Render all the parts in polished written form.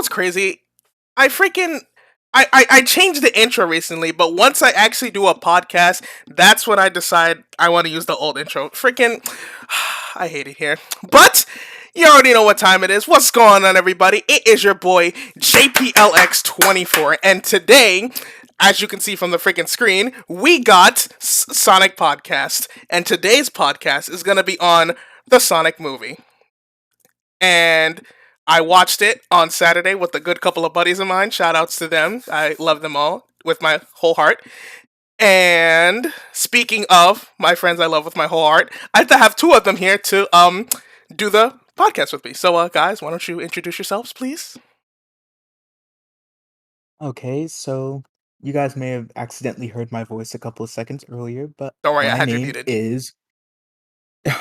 what's crazy? I freaking I changed the intro recently, but once I actually do a podcast, that's when I decide I want to use the old intro. Freaking, I hate it here. But you already know what time it is. What's going on, everybody? It is your boy JPLX24, and today, as you can see from the freaking screen, we got Sonic Podcast, and today's podcast is gonna be on the Sonic movie. And I watched it on Saturday with a good couple of buddies of mine. Shout outs to them. I love them all with my whole heart. And speaking of my friends I love with my whole heart, I have to have two of them here to do the podcast with me. So guys, why don't you introduce yourselves, please? Okay, so you guys may have accidentally heard my voice a couple of seconds earlier, but Don't worry, I my had you name muted. is.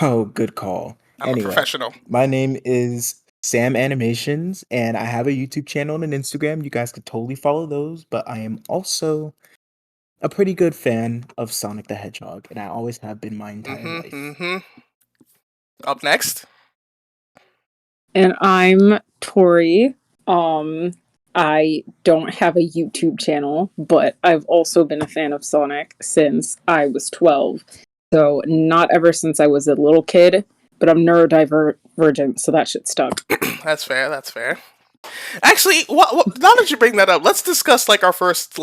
Oh, good call. I'm a professional. My name is Sam Animations, and I have a YouTube channel and an Instagram. You guys could totally follow those, but I am also a pretty good fan of Sonic the Hedgehog, and I always have been my entire life. Up next. And I'm Tori. I don't have a YouTube channel, but I've also been a fan of Sonic since I was 12. So not ever since I was a little kid, but I'm neurodivergent, so that shit stuck. That's fair. Actually, now that you bring that up, let's discuss our first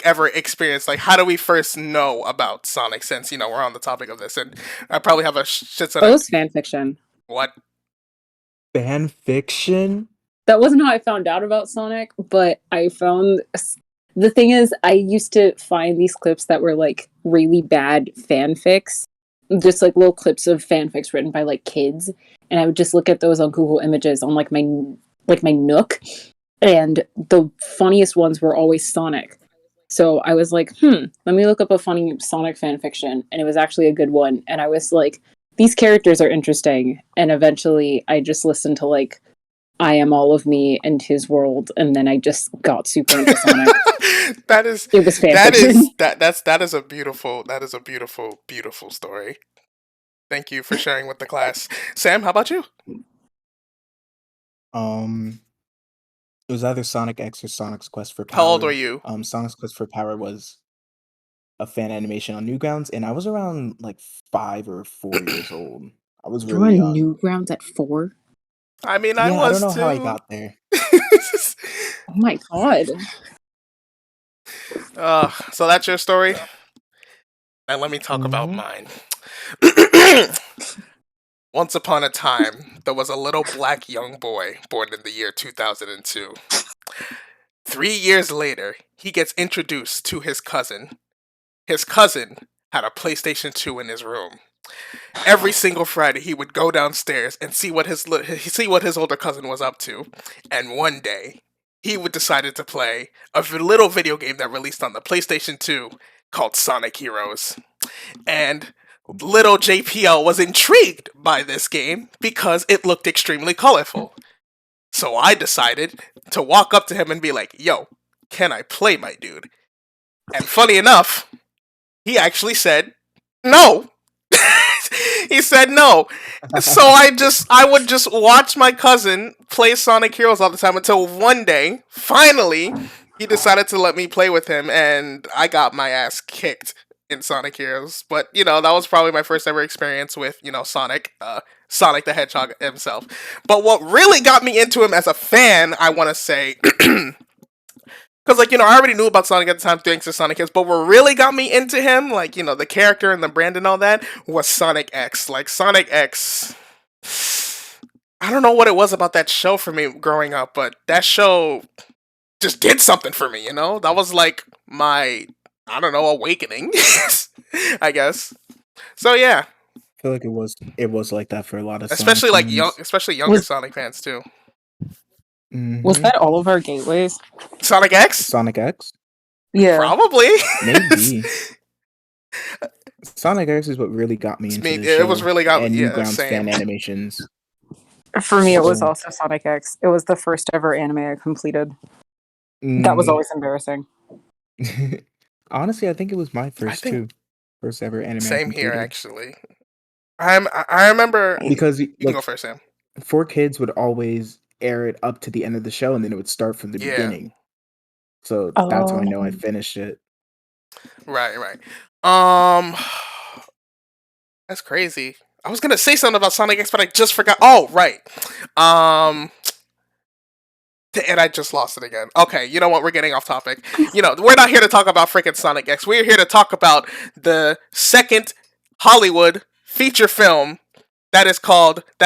ever experience. Like, how do we first know about Sonic? Since we're on the topic of this, and I probably have a shit ton. It was fan fiction. What? Fan fiction? That wasn't how I found out about Sonic, but I found... The thing is, I used to find these clips that were, really bad fanfics. Just, little clips of fanfics written by, kids. And I would just look at those on Google Images on, my Nook. And the funniest ones were always Sonic. So I was like, let me look up a funny Sonic fanfiction. And it was actually a good one. And I was like, these characters are interesting. And eventually I just listened to, I Am All of Me and His World, and then I just got super into Sonic. It was fanfiction. That is a beautiful story. Thank you for sharing with the class. Sam, how about you? It was either Sonic X or Sonic's Quest for Power. How old were you? Sonic's Quest for Power was a fan animation on Newgrounds, and I was around 5 or 4 years old. I was really young. You were on Newgrounds at 4? I mean, I was I don't know too. how I got there. Oh my god. So that's your story? And let me talk about mine. Once upon a time, there was a little black young boy born in the year 2002. 3 years later, he gets introduced to his cousin. His cousin had a PlayStation 2 in his room. Every single Friday, he would go downstairs and see what his older cousin was up to. And one day, he would decided to play a little video game that released on the PlayStation 2 called Sonic Heroes. And little JPL was intrigued by this game because it looked extremely colorful. So I decided to walk up to him and be like, "Yo, can I play, my dude?" And funny enough, he actually said no. He said no. So I would just watch my cousin play Sonic Heroes all the time until one day, finally, he decided to let me play with him, and I got my ass kicked in Sonic Heroes. But, that was probably my first ever experience with, Sonic the Hedgehog himself. But what really got me into him as a fan, I want to say... Because, I already knew about Sonic at the time thanks to Sonic X, but what really got me into him, the character and the brand and all that, was Sonic X. Sonic X, I don't know what it was about that show for me growing up, but that show just did something for me, That was, my, awakening, I guess. So, yeah. I feel like it was like that for a lot of especially, Sonic especially younger Sonic fans, too. Mm-hmm. Was that all of our gateways? Sonic X? Sonic X? Yeah. Probably. Maybe. Sonic X is what really got me into the show. It was really got and me, Newgrounds fan animations. For me, it was also Sonic X. It was the first ever anime I completed. That was always embarrassing. Honestly, I think it was my first too. First ever anime. Same here, actually. I remember because you can go first, Sam. 4Kids would always air it up to the end of the show, and then it would start from the Yeah. beginning. So that's how I know I Oh. finished it. Right. Um, that's crazy. I was gonna say something about Sonic X, but I just forgot. Oh, right. Um, and I just lost it again. Okay, you know what? We're getting off topic. You know, we're not here to talk about freaking Sonic X. We're here to talk about the second Hollywood feature film that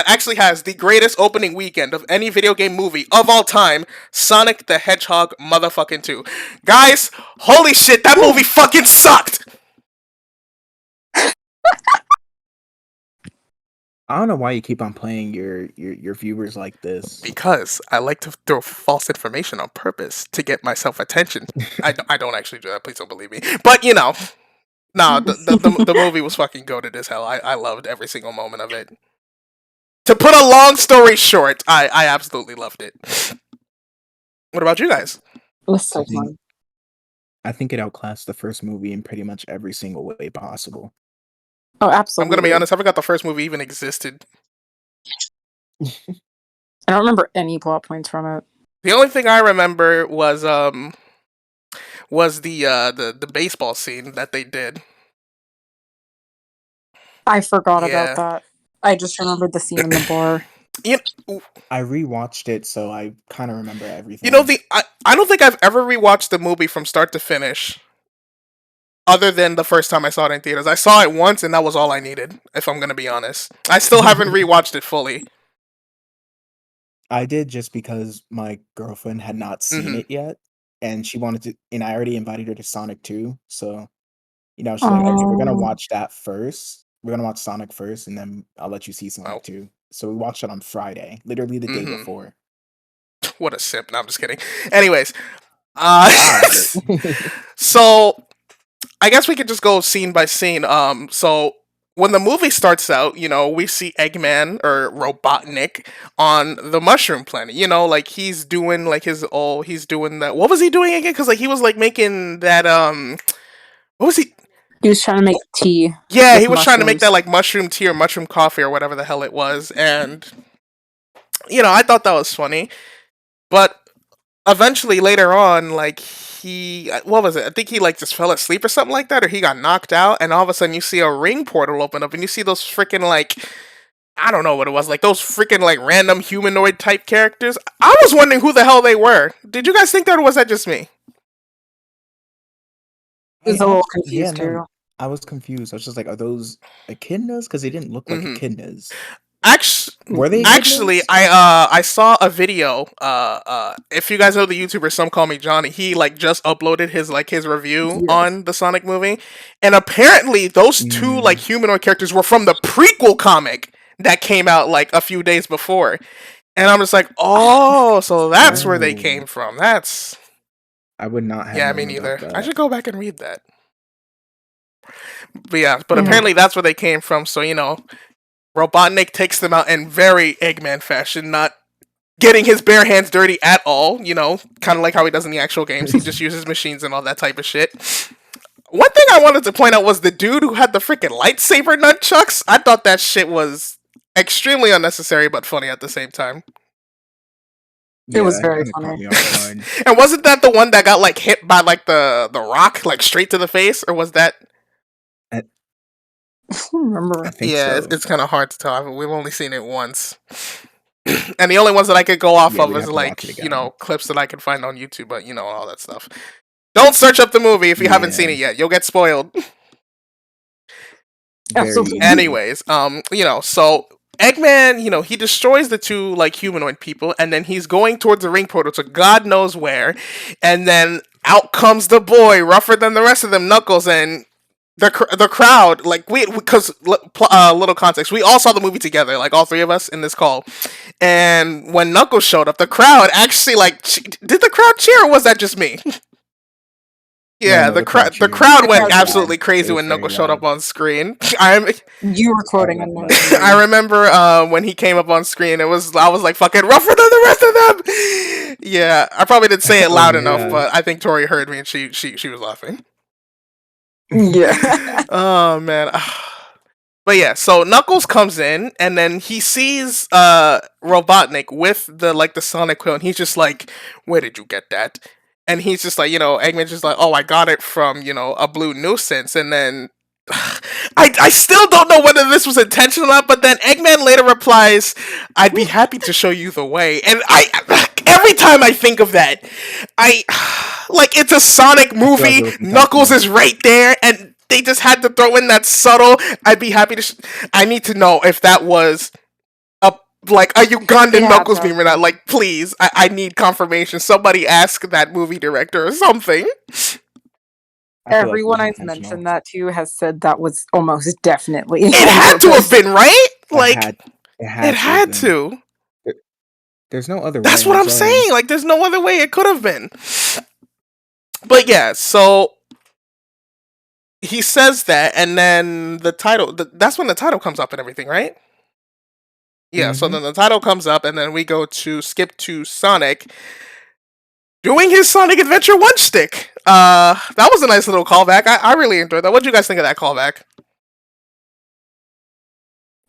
actually has the greatest opening weekend of any video game movie of all time, Sonic the Hedgehog motherfucking 2. Guys, holy shit, that movie fucking sucked! I don't know why you keep on playing your viewers like this. Because I like to throw false information on purpose to get myself attention. I don't actually do that, please don't believe me. But, you know, nah, the movie was fucking goated as hell. I loved every single moment of it. To put a long story short, I absolutely loved it. What about you guys? It was so I think fun. I think it outclassed the first movie in pretty much every single way possible. Oh, I'm absolutely. gonna be honest, I forgot the first movie even existed. I don't remember any plot points from it. The only thing I remember was the baseball scene that they did. I forgot Yeah. about that. I just remembered the scene in the bar. I rewatched it, so I kind of remember everything. You know, I don't think I've ever rewatched the movie from start to finish, other than the first time I saw it in theaters. I saw it once, and that was all I needed. If I'm gonna be honest, I still haven't rewatched it fully. I did just because my girlfriend had not seen Mhm. it yet, and she wanted to, and I already invited her to Sonic 2. So, she's like, okay, we're gonna Oh. watch that first. We're gonna watch Sonic first, and then I'll let you see Oh. Sonic 2. So we watched it on Friday, literally the day Mhm. before. What a simp! No, I'm just kidding. Anyways, Wow. so I guess we could just go scene by scene. So when the movie starts out, you know, we see Eggman or Robotnik on the Mushroom Planet. You know, like he's doing like he's doing that. What was he doing again? Because like he was like making that what was he? He was trying to make tea. Yeah, with he was trying to make that mushrooms. like mushroom tea or mushroom coffee or whatever the hell it was, and you know, I thought that was funny, but eventually later on, like what was it? I think he like just fell asleep or something like that, or he got knocked out, and all of a sudden you see a ring portal open up, and you see those freaking like I don't know what it was, like those freaking like random humanoid type characters. I was wondering who the hell they were. Did you guys think that, or was that just me? I was a little confused no, too. I was confused. I was just like, are those echidnas? Because they didn't look like Mhm. echidnas. Actually, Were they actually, echidnas? I saw a video. If you guys know the YouTuber, some call me Johnny. He like just uploaded his review Yes. on the Sonic movie, and apparently those two like humanoid characters were from the prequel comic that came out like a few days before. And I'm just like, oh, so that's where they Oh. came from. That's I would not have yeah, me known about neither. I that. should go back and read that. But yeah, but Mhm. apparently that's where they came from. So you know, Robotnik takes them out in very Eggman fashion, not getting his bare hands dirty at all, you know, kind of like how he does in the actual games. He just uses machines and all that type of shit. One thing I wanted to point out was the dude who had the freaking lightsaber nunchucks. I thought that shit was extremely unnecessary but funny at the same time. It was that very kinda caught funny. me off guard. And wasn't that the one that got like hit by like the rock like straight to the face, or was that? I don't remember. I think Yeah, so. it's kind of hard to tell. We've only seen it once. And the only ones that I could go off Yeah, of we'd is have to watch it like, you again. know, clips that I can find on YouTube, but you know, all that stuff. Don't search up the movie if you haven't seen Yeah. it yet. You'll get spoiled. Very Absolutely. easily. Anyways, you know, so Eggman, you know, he destroys the two like humanoid people, and then he's going towards the ring portal to God knows where, and then out comes the boy, rougher than the rest of them, Knuckles, and the crowd, like because little context, we all saw the movie together, like all three of us in this call, and when Knuckles showed up, the crowd actually like did the crowd cheer, or was that just me? Yeah, No, the the crowd crowd the cheered. crowd The went crowd cheered. absolutely It crazy was when very Knuckles showed up loud. on screen. I'm You recording Oh, on my that? I remember when he came up on screen. I was like fucking rougher than the rest of them. Yeah, I probably didn't say it Oh, loud enough, yeah. but I think Tori heard me and she was laughing. Yeah. Oh man, But yeah, so Knuckles comes in and then he sees Robotnik with the Sonic quill, and he's just like, "Where did you get that?" And he's just like, Eggman's just like, "Oh, I got it from a blue nuisance." And then I still don't know whether this was intentional or not. But then Eggman later replies, "I'd be happy to show you the way." And every time I think of that, I like it's a Sonic movie. Knuckles is right there, and they just had to throw in that subtle. I'd be happy to. I need to know if that was a Ugandan Knuckles meme or not. Like, please, I need confirmation. Somebody ask that movie director or something. Everyone I've mentioned that to has said that was almost definitely. It had to have been, right? Like, it had to. There's no other way. That's what I'm saying. Like, there's no other way it could have been. But yeah, so he says that, and then the title, that's when the title comes up and everything, right? Yeah, so then the title comes up, and then we skip to Sonic doing his Sonic Adventure 1 stick. That was a nice little callback. I really enjoyed that. What did you guys think of that callback?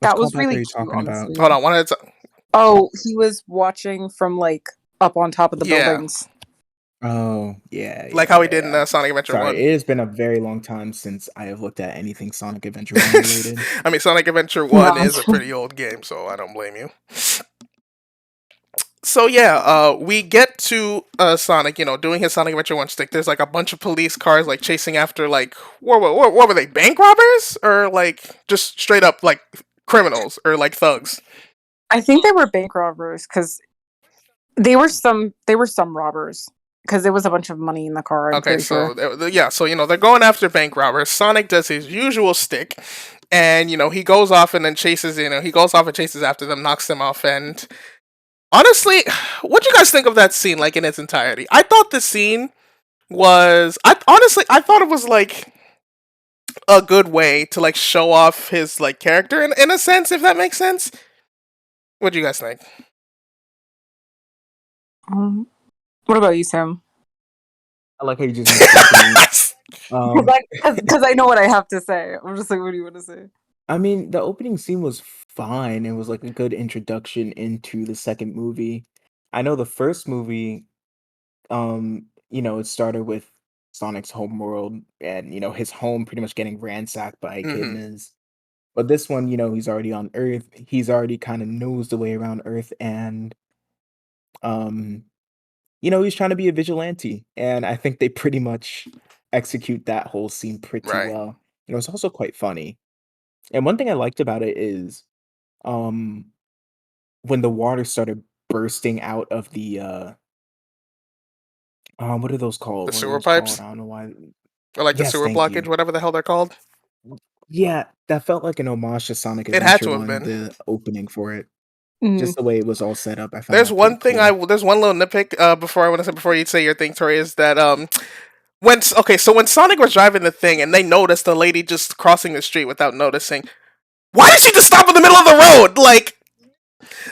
That was really cute, talking honestly. Hold on, one at a time. Oh, he was watching from like up on top of the buildings. Oh, yeah. Like how he did in Sonic Adventure 1. It has been a very long time since I have looked at anything Sonic Adventure 1 related. I mean, Sonic Adventure 1 is a pretty old game, so I don't blame you. So yeah, we get to Sonic, doing his Sonic Adventure 1 stick. There's like a bunch of police cars like chasing after what were they, bank robbers? Or like just straight up like criminals or like thugs? I think they were bank robbers because they were some robbers. Because there was a bunch of money in the car. Okay, so they're going after bank robbers. Sonic does his usual stick, and he goes off and then chases. He goes off and chases after them, knocks them off. And honestly, what do you guys think of that scene, like in its entirety? I thought the scene was. I thought it was like a good way to like show off his like character in a sense, if that makes sense. What do you guys think? What about you, Sam? I like how you just because I know what I have to say. I'm just like, what do you want to say? I mean, the opening scene was fine. It was like a good introduction into the second movie. I know the first movie, it started with Sonic's home world and his home pretty much getting ransacked by echidnas. But this one, he's already on Earth. He's already kind of knows the way around Earth, and he's trying to be a vigilante, and I think they pretty much execute that whole scene pretty well. It's also quite funny. And one thing I liked about it is, when the water started bursting out of the what are those called? The sewer pipes? I don't know why. Or like the sewer blockage, whatever the hell they're called. Yeah, that felt like an homage to Sonic Adventure. It had to have been the opening for it. Just the way it was all set up. I found there's one thing cool. There's one little nitpick before you say your thing, Tori, is that when Sonic was driving the thing and they noticed the lady just crossing the street without noticing, why did she just stop in the middle of the road? Like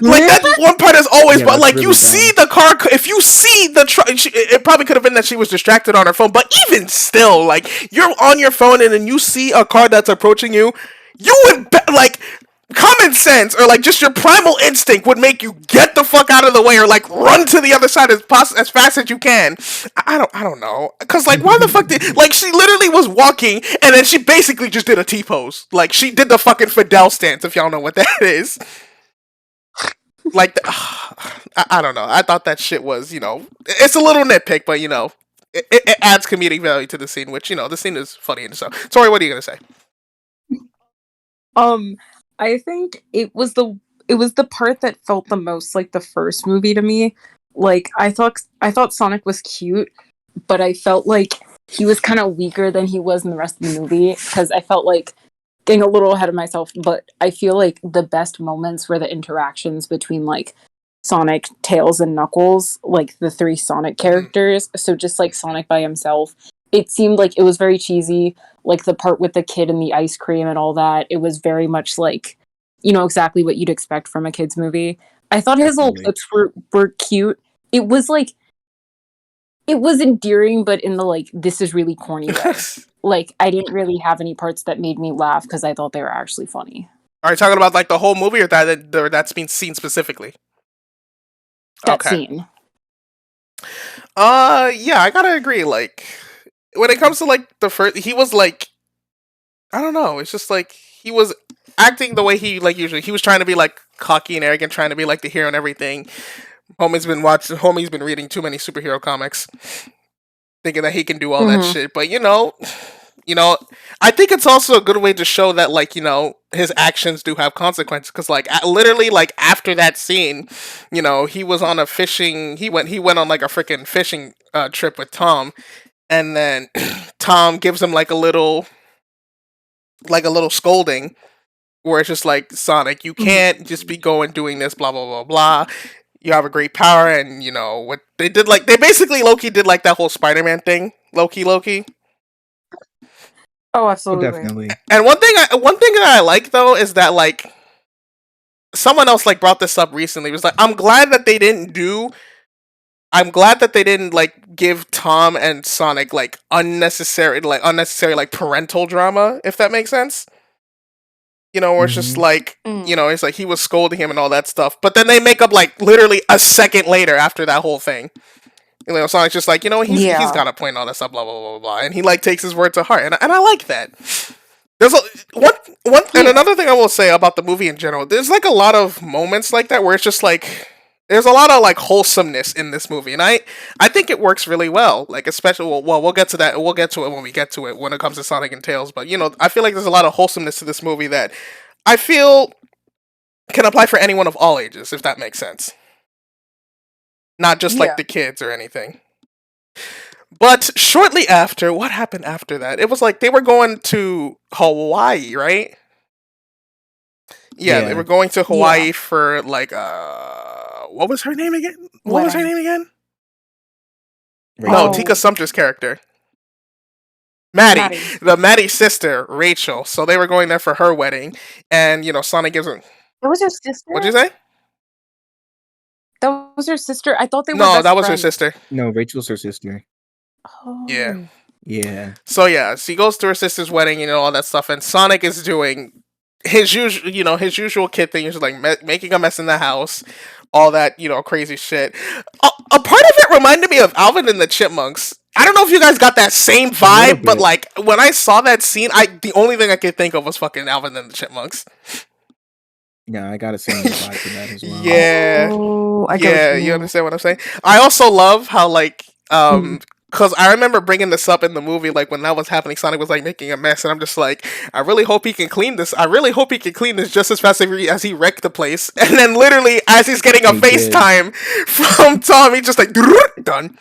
that one part is always, but like really you see the car. If you see the truck, it probably could have been that she was distracted on her phone. But even still, like you're on your phone and then you see a car that's approaching you, you would like. Common sense or like just your primal instinct would make you get the fuck out of the way or like run to the other side as fast as you can. I don't know, because like why the fuck did like she literally was walking and then she basically just did a T-pose, like she did the fucking Fidel stance, if y'all know what that is. Like I don't know. I thought that shit was it's a little nitpick, but it adds comedic value to the scene, which the scene is funny and so. Tori, what are you gonna say? I think it was the part that felt the most like the first movie to me. Like I thought Sonic was cute, but I felt like he was kind of weaker than he was in the rest of the movie, because I felt like getting a little ahead of myself, but I feel like the best moments were the interactions between like Sonic, Tails, and Knuckles, like the three Sonic characters. So just like Sonic by himself, it seemed like it was very cheesy. Like the part with the kid and the ice cream and all that, it was very much like, exactly what you'd expect from a kid's movie. I thought his little clips were cute. It was endearing, but in the like, this is really corny way. like I didn't really have any parts that made me laugh because I thought they were actually funny. Are you talking about like the whole movie or that's been seen specifically? That Okay. scene. Yeah, I gotta agree. Like, when it comes to like the first, he was like, I don't know. It's just like he was acting the way he like usually. He was trying to be like cocky and arrogant, trying to be like the hero and everything. Homie's been reading too many superhero comics, thinking that he can do all that Mhm. shit. But you know, I think it's also a good way to show that like his actions do have consequences. Because like literally like after that scene, he was on a fishing. He went on like a freaking fishing trip with Tom, and then Tom gives him like a little scolding where it's just like, Sonic, you can't just be going doing this, blah blah blah blah. You have a great power, and what they did, like they basically Loki did like that whole Spider-Man thing, Loki. Oh, Oh, absolutely. definitely. And one thing that I like though is that like someone else like brought this up recently. It was like, I'm glad that they didn't like give Tom and Sonic like unnecessary like parental drama, if that makes sense. Where it's just like, it's like he was scolding him and all that stuff. But then they make up like literally a second later after that whole thing. Sonic's just like, he's got a point and all that stuff, blah blah blah blah blah, and he like takes his word to heart, and I like that. There's and another thing I will say about the movie in general. There's like a lot of moments like that where it's just like there's a lot of like wholesomeness in this movie, and I think it works really well. Like especially we'll get to that. We'll get to it when we get to it when it comes to Sonic and Tails. But I feel like there's a lot of wholesomeness to this movie that I feel can apply for anyone of all ages, if that makes sense. Not just like the kids or anything. But shortly after, what happened after that? It was like they were going to Hawaii, right? Yeah, they were going to Hawaii for like what was her name again? What was her name again? No, Tika Sumter's character. Maddie. The Maddie's sister, Rachel. So they were going there for her wedding, and Sonic gives them. That was her sister. What'd you say? That was her sister. I thought they were. No, best that was her friends. sister. No, Rachel's her sister. Oh. Yeah. Yeah. So yeah, she goes to her sister's wedding, all that stuff, and Sonic is doing his usual kid thing, is like making a mess in the house, all that crazy shit. A part of it reminded me of Alvin and the Chipmunks. I don't know if you guys got that same vibe, but like when I saw that scene, the only thing I could think of was fucking Alvin and the Chipmunks. Yeah, I got a similar vibe to that as well. Yeah, I get you understand what I'm saying? I also love how like because I remember bringing this up in the movie, like when that was happening, Sonic was like making a mess, and I'm just like, I really hope he can clean this. I really hope he can clean this just as fast as he wrecked the place. And then literally, as he's getting a FaceTime from Tom, he's just like, done.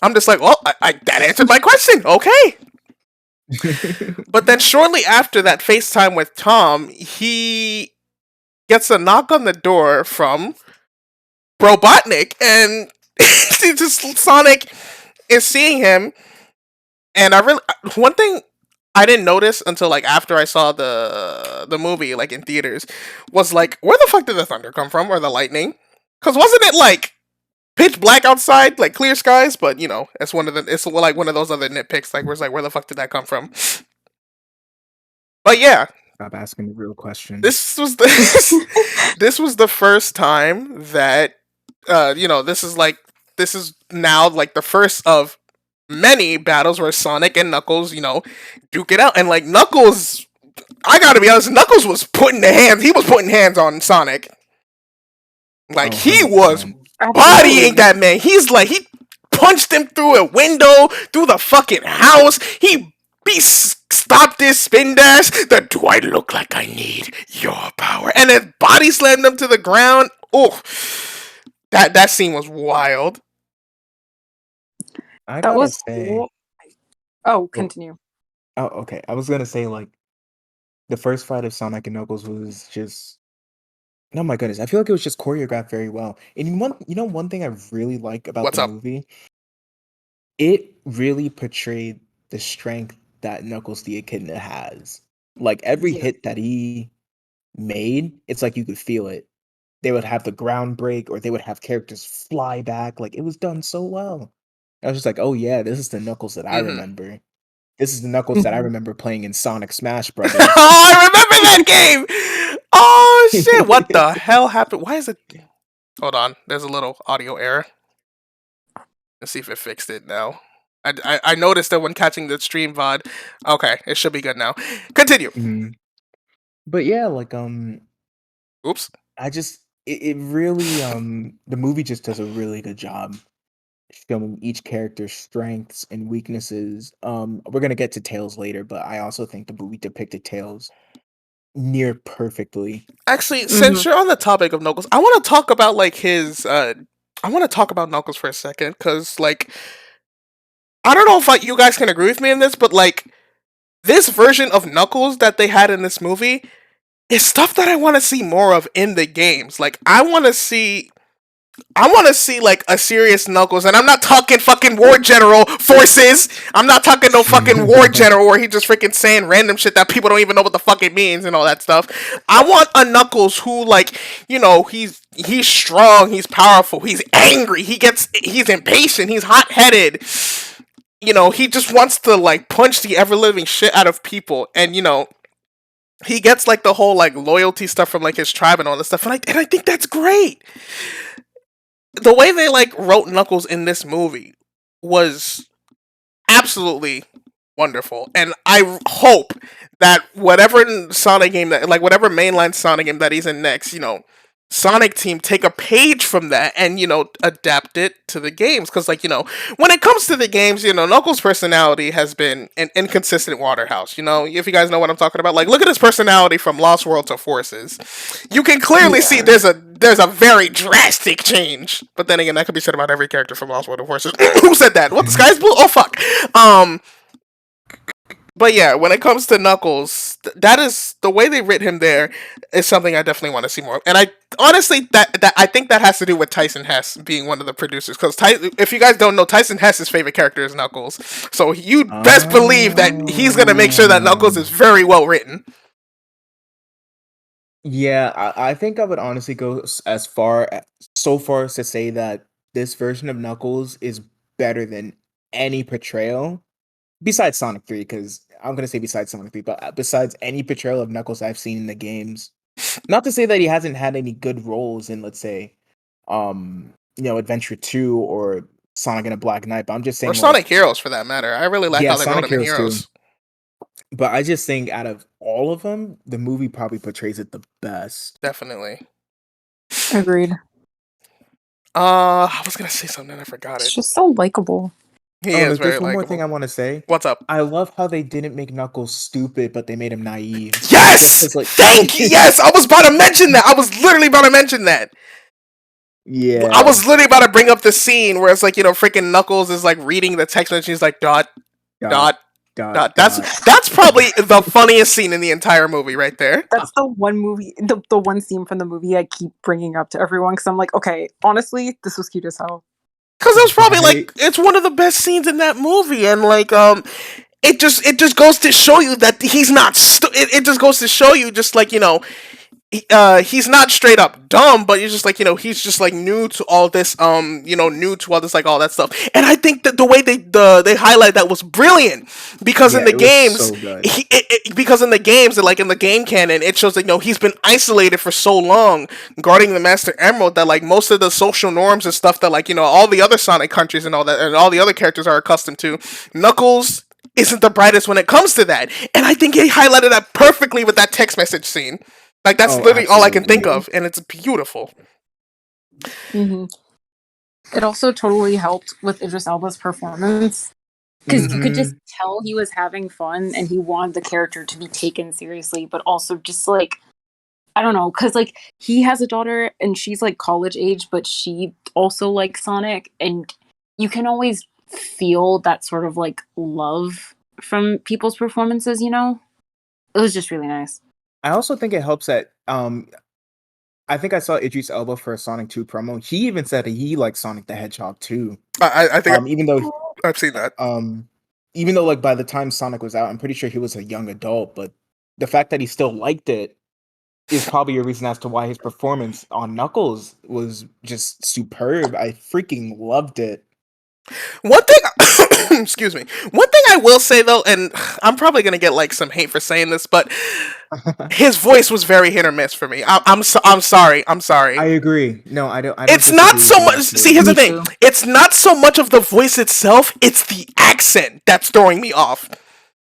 I'm just like, well, that answered my question. Okay. But then shortly after that FaceTime with Tom, he gets a knock on the door from Robotnik, and Sonic is seeing him, and one thing I didn't notice until like after I saw the movie like in theaters was like, where the fuck did the thunder come from or the lightning? Because wasn't it like pitch black outside, like clear skies? But it's like one of those other nitpicks, like where the fuck did that come from? But yeah, Stop asking the real questions. this was the first time that this is now like the first of many battles where Sonic and Knuckles, duke it out. And like Knuckles, I gotta be honest, Knuckles was putting hands on Sonic. Like he was bodying that man. He's like, he punched him through a window, through the fucking house. He stopped his spin dash. Do I look like I need your power? And then body slammed him to the ground. Oh, that scene was wild. I gotta say. Cool. Oh, continue. Oh, okay. I was gonna say like the first fight of Sonic and Knuckles was just. Oh my goodness! I feel like it was just choreographed very well. And one thing I really like about the movie, it really portrayed the strength that Knuckles the Echidna has. Like every hit that he made, it's like you could feel it. They would have the ground break, or they would have characters fly back. Like it was done so well. I was just like, oh yeah, this is the Knuckles that I remember. This is the Knuckles that I remember playing in Sonic Smash Brothers. Oh, I remember that game. Oh shit! What the hell happened? Why is it? Hold on. There's a little audio error. Let's see if it fixed it now. I noticed that when catching the stream VOD. Okay, it should be good now. Continue. Mhm. But yeah, like Oops. I just it really the movie just does a really good job showing each character's strengths and weaknesses. We're gonna get to Tails later, but I also think the movie depicted Tails near perfectly. Actually, since you're on the topic of Knuckles, I want to talk about like his. I want to talk about Knuckles for a second because, like, I don't know if you guys can agree with me in this, but like, this version of Knuckles that they had in this movie is stuff that I want to see more of in the games. Like, I want to see like a serious Knuckles, and I'm not talking fucking War General forces. I'm not talking no fucking War General where he just freaking saying random shit that people don't even know what the fuck it means and all that stuff. I want a Knuckles who, like, you know, he's strong, he's powerful, he's angry, he's impatient, he's hot headed. You know, he just wants to like punch the ever living shit out of people, and you know, he gets like the whole like loyalty stuff from like his tribe and all this stuff, and I think that's great. The way they like wrote Knuckles in this movie was absolutely wonderful, and I hope that whatever Sonic game that, like, whatever mainline Sonic game that he's in next, you know, Sonic team take a page from that and, you know, adapt it to the games. Because, like, you know, when it comes to the games, you know, Knuckles' personality has been an inconsistent Waterhouse. You know, if you guys know what I'm talking about, like, look at his personality from Lost World to Forces. You can clearly see there's a very drastic change. But then again, that could be said about every character from Lost World to Forces. Who said that? What, the sky's blue? Oh fuck. But yeah, when it comes to Knuckles, that is the way they writ him. There is something I definitely want to see more of. And I honestly that I think that has to do with Tyson Hess being one of the producers. Because if you guys don't know, Tyson Hess's favorite character is Knuckles, so you best believe that he's gonna make sure that Knuckles is very well written. Yeah, I think I would honestly go so far as to say that this version of Knuckles is better than any portrayal besides Sonic 3, because I'm gonna say besides Sonic 3, but besides any portrayal of Knuckles I've seen in the games. Not to say that he hasn't had any good roles in, let's say, Adventure 2 or Sonic and a Black Knight, but I'm just saying, Or Sonic Heroes, for that matter. I really like how they wrote Sonic him in Heroes Heroes. too. But I just think out of all of them, the movie probably portrays it the best. Definitely. Agreed. I was gonna say something and I forgot It's it. just so likable. He is very There's one more thing I likable. want to say. What's up? I love how they didn't make Knuckles stupid, but they made him naive. Yes! It's like- Thank you! Yes! I was about to mention that! I was literally about to mention that! Yeah. I was literally about to bring up the scene where it's like, you know, freaking Knuckles is like reading the text message. He's like, dot. That's probably the funniest scene in the entire movie right there. That's the one movie, the one scene from the movie I keep bringing up to everyone because I'm like, okay, honestly, this was cute as hell. Because it was probably like, it's one of the best scenes in that movie, and like, it just goes to show you that he's not. It just goes to show you, just like, you know, he's not straight up dumb, but you're just like, you know, he's just like new to all this, new to all this, like, all that stuff. And I think that the way they highlight that was brilliant, because in the games, because in the games, like in the game canon, it shows that, you know, he's been isolated for so long, guarding the Master Emerald, that like most of the social norms and stuff that, like, you know, all the other Sonic countries and all that, and all the other characters are accustomed to, Knuckles isn't the brightest when it comes to that. And I think he highlighted that perfectly with that text message scene. Like, that's literally all I can think of, and it's beautiful. Mm-hmm. It also totally helped with Idris Elba's performance. Because you could just tell he was having fun, and he wanted the character to be taken seriously, but also just, like, I don't know, because, like, he has a daughter, and she's, like, college age, but she also likes Sonic, and you can always feel that sort of, like, love from people's performances, you know? It was just really nice. I also think it helps that I think I saw Idris Elba for a Sonic 2 promo. He even said that he likes Sonic the Hedgehog too. I think even though I've seen that. Even though, like, by the time Sonic was out, I'm pretty sure he was a young adult, but the fact that he still liked it is probably a reason as to why his performance on Knuckles was just superb. I freaking loved it. One thing, excuse me. One thing I will say though, and I'm probably gonna get like some hate for saying this, but his voice was very hit or miss for me. I'm sorry. I'm sorry. I agree. No, I don't. I don't It's not disagree so with you much. See, actually. here's the Me thing. too. It's not so much of the voice itself. It's the accent that's throwing me off.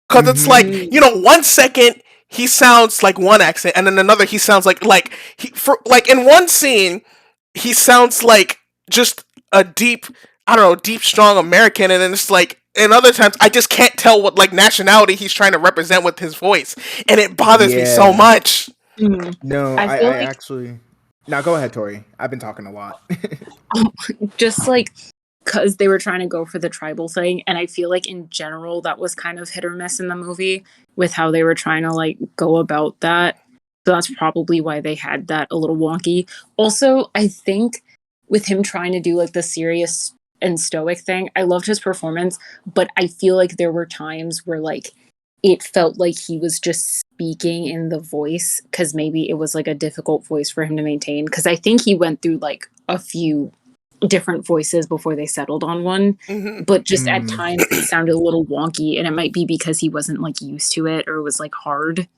Because it's Mhm. like, you know, 1 second he sounds like one accent, and then another he sounds like he for like in one scene he sounds like just a deep, I don't know, deep strong American, and then it's like in other times I just can't tell what like nationality he's trying to represent with his voice, and it bothers me so Yeah. much. Mm. No, I I, feel I like actually. Now go ahead, Tori. I've been talking a lot. just like because they were trying to go for the tribal thing, and I feel like in general that was kind of hit or miss in the movie with how they were trying to like go about that. So that's probably why they had that a little wonky. Also, I think with him trying to do like the serious and stoic thing, I loved his performance, but I feel like there were times where like it felt like he was just speaking in the voice because maybe it was like a difficult voice for him to maintain. Because I think he went through like a few different voices before they settled on one, Hmm. but just at Mm, times it sounded a little wonky, and it might be because he wasn't like used to it or it was like hard.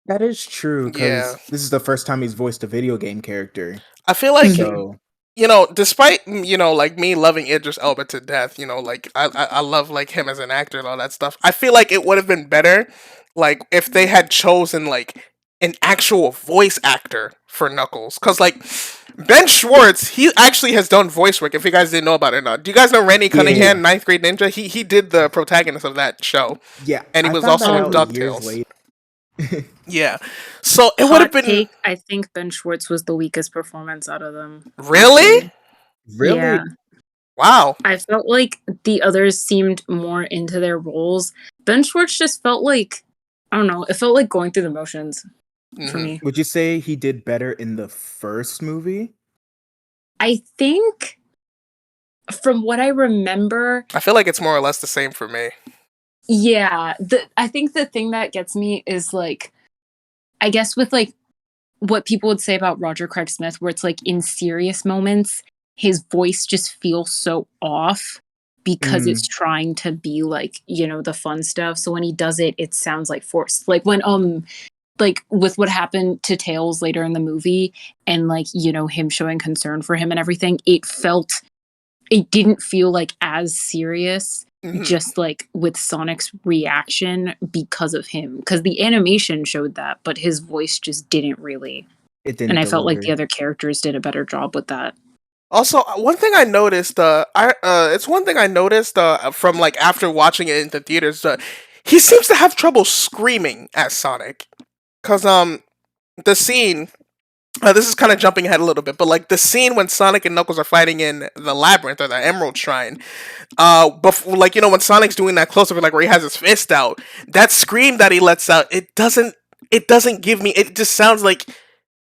that is true Yeah, because this is the first time he's voiced a video game character. I feel like, Mhm. So you know, despite you know, like me loving Idris Elba to death, you know, like I love like him as an actor and all that stuff. I feel like it would have been better, like if they had chosen like an actual voice actor for Knuckles, because like Ben Schwartz, he actually has done voice work. If you guys didn't know about it or not, do you guys know Randy yeah, Cunningham, Ninth Grade Ninja? He did the protagonist of that show, yeah. and he I was found also that in out years Ducktales. later. Yeah, so it would have Hot been take, I think Ben Schwartz was the weakest performance out of them, really actually. Really? Yeah. wow. I felt like the others seemed more into their roles. Ben Schwartz just felt like, I don't know, it felt like going through the motions for Hmm. me. Would you say he did better in the first movie? I think from what I remember, I feel like it's more or less the same for me. yeah, I think the thing that gets me is like, I guess with like what people would say about Roger Craig Smith, where it's like in serious moments, his voice just feels so off because it's Mm, trying to be like, you know, the fun stuff. So when he does it, it sounds like forced. Like with what happened to Tails later in the movie and like, you know, him showing concern for him and everything, it didn't feel like as serious Hmm. just like with Sonic's reaction because of him. Because the animation showed that, but his voice just didn't really. it And didn't I felt like the deliver. other characters did a better job with that. Also, one thing I noticed, it's one thing I noticed, from like after watching it in the theaters, he seems to have trouble screaming as Sonic, cause the scene, this is kind of jumping ahead a little bit, but like the scene when Sonic and Knuckles are fighting in the labyrinth or the Emerald Shrine, before, like, you know, when Sonic's doing that close up, like where he has his fist out, that scream that he lets out, it doesn't give me, it just sounds like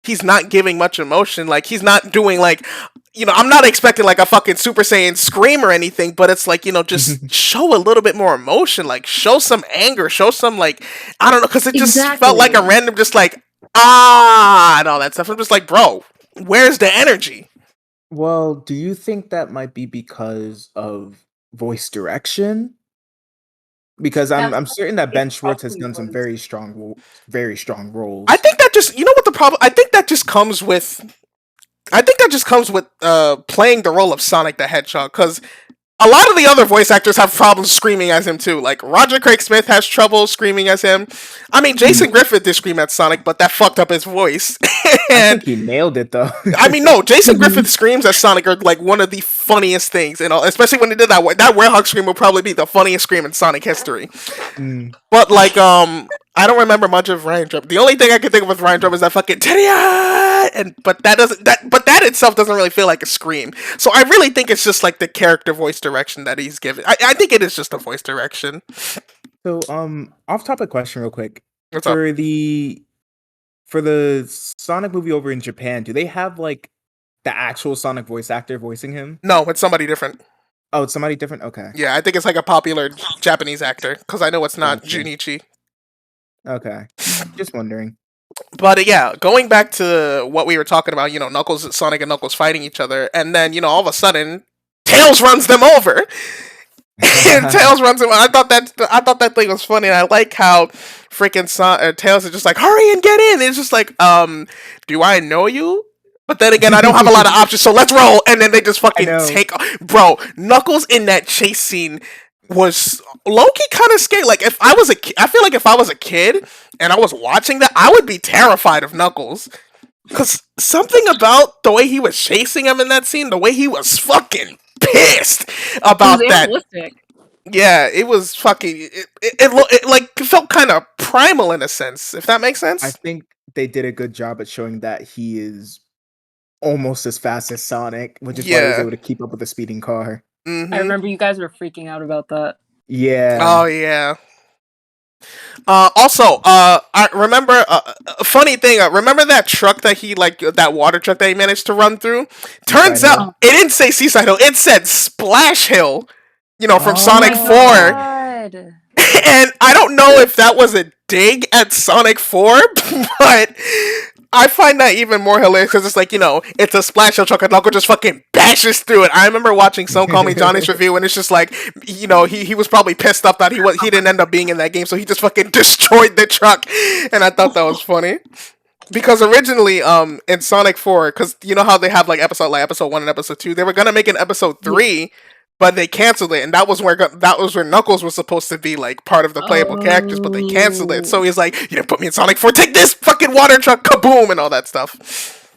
he's not giving much emotion. Like he's not doing like, you know, I'm not expecting like a fucking Super Saiyan scream or anything, but it's like, you know, just show a little bit more emotion, like show some anger, show some like, I don't know, because it just felt like a Exactly. random, just like and all that stuff. I'm just like, bro, where's the energy? Well, do you think that might be because of voice direction? Because I'm certain that It Ben Schwartz has probably done some was. very strong I roles. think that just, you know what the problem? I think that just comes with. I think that just comes with playing the role of Sonic the Hedgehog, because a lot of the other voice actors have problems screaming as him too. Like Roger Craig Smith has trouble screaming as him. I mean, Mm, Jason Griffith did scream at Sonic, but that fucked up his voice. I And think he nailed it though. I mean, no, Jason Mhm. Griffith screams at Sonic are like one of the funniest things, you know, especially when he did that. That Werehog scream will probably be the funniest scream in Sonic history. Mm, But like, I don't remember much of Ryan Drum. The only thing I can think of with Ryan Drum is that fucking Teddy, and but that doesn't that but that itself doesn't really feel like a scream. So I really think it's just like the character voice direction that he's given. I think it is just a voice direction. so off topic question real quick. What's up? For the for the Sonic movie over in Japan, do they have like the actual Sonic voice actor voicing him? No, it's somebody different. Oh, it's somebody different? Okay. Yeah, I think it's like a popular Japanese actor, because I know it's not Gotcha. Junichi. Okay. Just wondering. But yeah, going back to what we were talking about, you know, Knuckles, Sonic, and Knuckles fighting each other, and then you know all of a sudden, Tails runs them over. And Tails runs him. I thought that thing was funny. And I like how freaking Tails is just like, hurry and get in. It's just like, do I know you? But then again, I don't have a lot of options, so let's roll. And then they just fucking take. Bro, Knuckles in that chase scene was low-key kind of scary. Like if I was a kid, I feel like if I was a kid and I was watching that, I would be terrified of Knuckles. Cause something about the way he was chasing him in that scene, the way he was fucking pissed about that. Realistic. Yeah, it was fucking. It like felt kind of primal in a sense, if that makes sense. I think they did a good job at showing that he is almost as fast as Sonic, which is why he was able to keep up with the speeding car. Mm-hmm. I remember you guys were freaking out about that. Yeah. Oh yeah. Also, I remember a funny thing. Remember that truck that that water truck that he managed to run through? Turns Seaside out it didn't say Seaside Hill. It said Splash Hill. From Oh Sonic my 4. God. And I don't know if that was a dig at Sonic 4, but I find that even more hilarious because it's like, it's a Splash Hill truck and Knuckles just fucking bashes through it. I remember watching Some Call Me Johnny's review and it's just like, he was probably pissed off that he didn't end up being in that game, so he just fucking destroyed the truck. And I thought that was funny. Because originally, in Sonic 4, because you know how they have episode 1 and episode 2, they were gonna make an episode 3, but they canceled it, and that was where Knuckles was supposed to be part of the playable characters, but they canceled it. So he's like, "You didn't put me in Sonic 4. Take this fucking water truck, kaboom!" and all that stuff.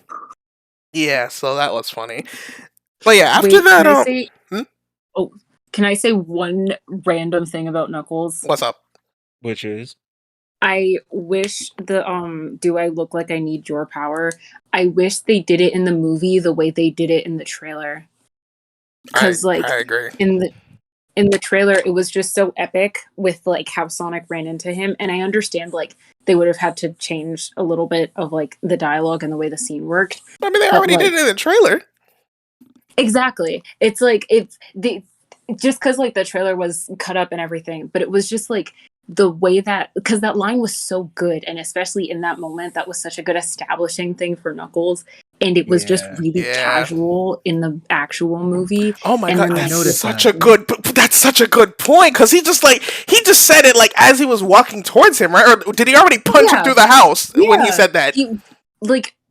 Yeah, so that was funny. But yeah, after that, can I say one random thing about Knuckles? What's up? Which is? I wish the Do I Look Like I Need Your Power? I wish they did it in the movie the way they did it in the trailer. Because I agree. in the trailer it was just so epic with how Sonic ran into him, and I understand they would have had to change a little bit of the dialogue and the way the scene worked. I mean, they already did it in the trailer. Exactly. It's just because the trailer was cut up and everything, but it was just the way because that line was so good, and especially in that moment, that was such a good establishing thing for Knuckles, and it was just really casual in the actual movie. Oh my god, that's such a good point, because he just said it as he was walking towards him, right? Or did he already punch him through the house when he said that?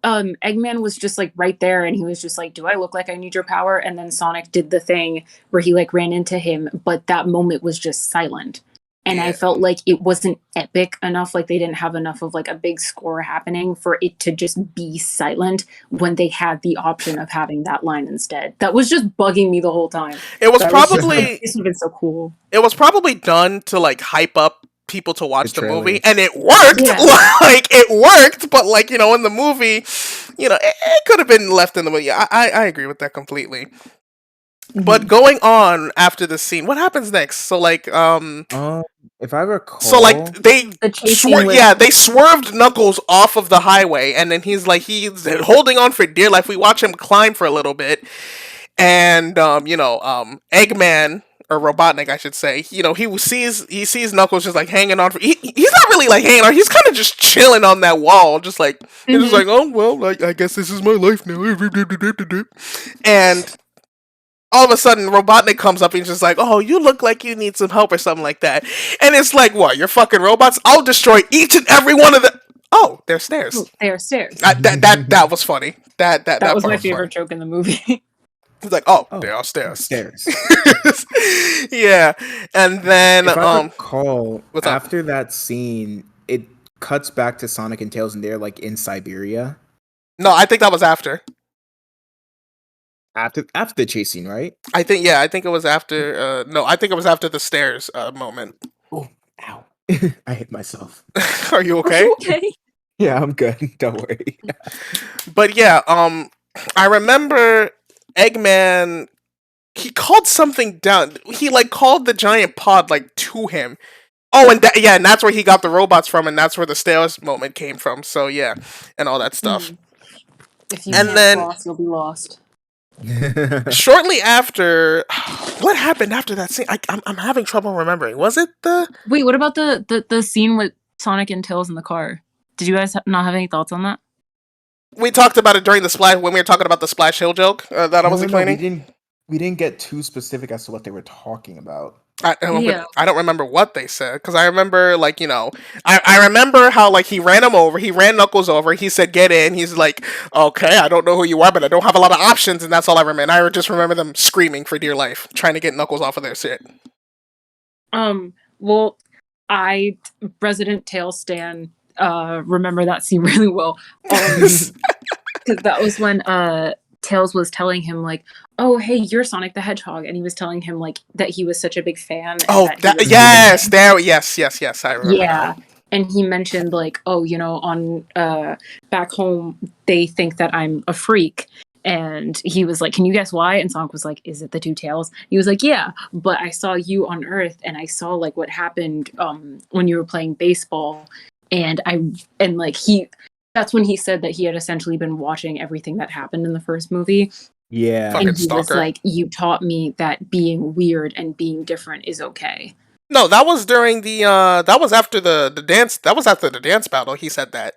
Eggman was just right there, and he was just do I look like I need your power? And then Sonic did the thing where he ran into him, but that moment was just silent. And I felt it wasn't epic enough. They didn't have enough of a big score happening for it to just be silent when they had the option of having that line instead. That was just bugging me the whole time. It was probably this would have been so cool. It was probably done to hype up people to watch the movie, and it worked. Yeah. It worked, but in the movie, it could have been left in the movie. I agree with that completely. Mm-hmm. But going on after the scene, what happens next? So if I recall, so they swerved Knuckles off of the highway, and then he's holding on for dear life. We watch him climb for a little bit, and Eggman, or Robotnik, I should say, he sees Knuckles just hanging on. He's not really hanging on. He's kind of just chilling on that wall, just he's just oh well, I guess this is my life now. And all of a sudden, Robotnik comes up and he's just oh, you look like you need some help or something like that. And it's what, you're fucking robots? I'll destroy each and every one of them. Oh, there's stairs. Oh, there are stairs. That was funny. That was my favorite joke in the movie. He's there are stairs. Stairs. Yeah. And then if I recall, after that scene, it cuts back to Sonic and Tails, and they're in Siberia. No, I think that was after. After the chase scene, right? I think it was after. No, I think it was after the stairs moment. Oh, ow! I hit myself. Are you okay? Yeah, I'm good. Don't worry. But yeah, I remember Eggman. He called something down. He called the giant pod to him. Oh, and and that's where he got the robots from, and that's where the stairs moment came from. So yeah, and all that stuff. If you can't cross, you'll be lost. Shortly after, what happened after that scene? I'm having trouble remembering. Was it the... Wait, what about the scene with Sonic and Tails in the car? Did you guys not have any thoughts on that? We talked about it during the splash, when we were talking about the Splash Hill joke that I was explaining. we didn't get too specific as to what they were talking about. Yeah. I don't remember what they said because I remember like I remember how like he ran him over, he ran Knuckles over, he said get in, he's like okay, I don't know who you are, but I don't have a lot of options, and that's all I remember. I just remember them screaming for dear life, trying to get Knuckles off of their shit. Well, I Resident Tail Stan remember that scene really well. Because that was when Tails was telling him like, "Oh, hey, you're Sonic the Hedgehog," and he was telling him like that he was such a big fan. Oh, yes, yes, I remember Yeah. now. And he mentioned like, "Oh, on back home they think that I'm a freak." And he was like, "Can you guess why?" And Sonic was like, "Is it the two tails?" He was like, "Yeah, but I saw you on Earth, and I saw like what happened when you were playing baseball, and that's when he said that he had essentially been watching everything that happened in the first movie." Yeah. Fucking And he was stalker. like, "You taught me that being weird and being different is okay." No, that was during the that was after the dance. That was after the dance battle. He said that.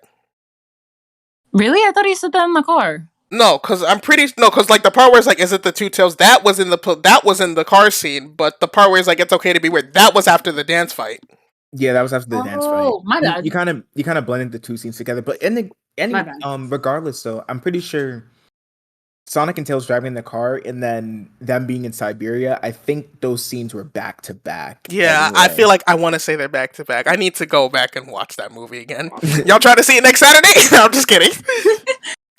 Really? I thought he said that in the car. No, because like the part where it's like, is it the two tails? That was in the car scene, but the part where it's like, it's okay to be weird. That was after the dance fight. Yeah, that was after the dance fight. Oh, my bad. You kind of blended the two scenes together, but My bad. regardless though, I'm pretty sure Sonic and Tails driving in the car and then them being in Siberia, I think those scenes were back to back. Yeah, I feel like I want to say they're back to back. I need to go back and watch that movie again. Y'all try to see it next Saturday? No, I'm just kidding.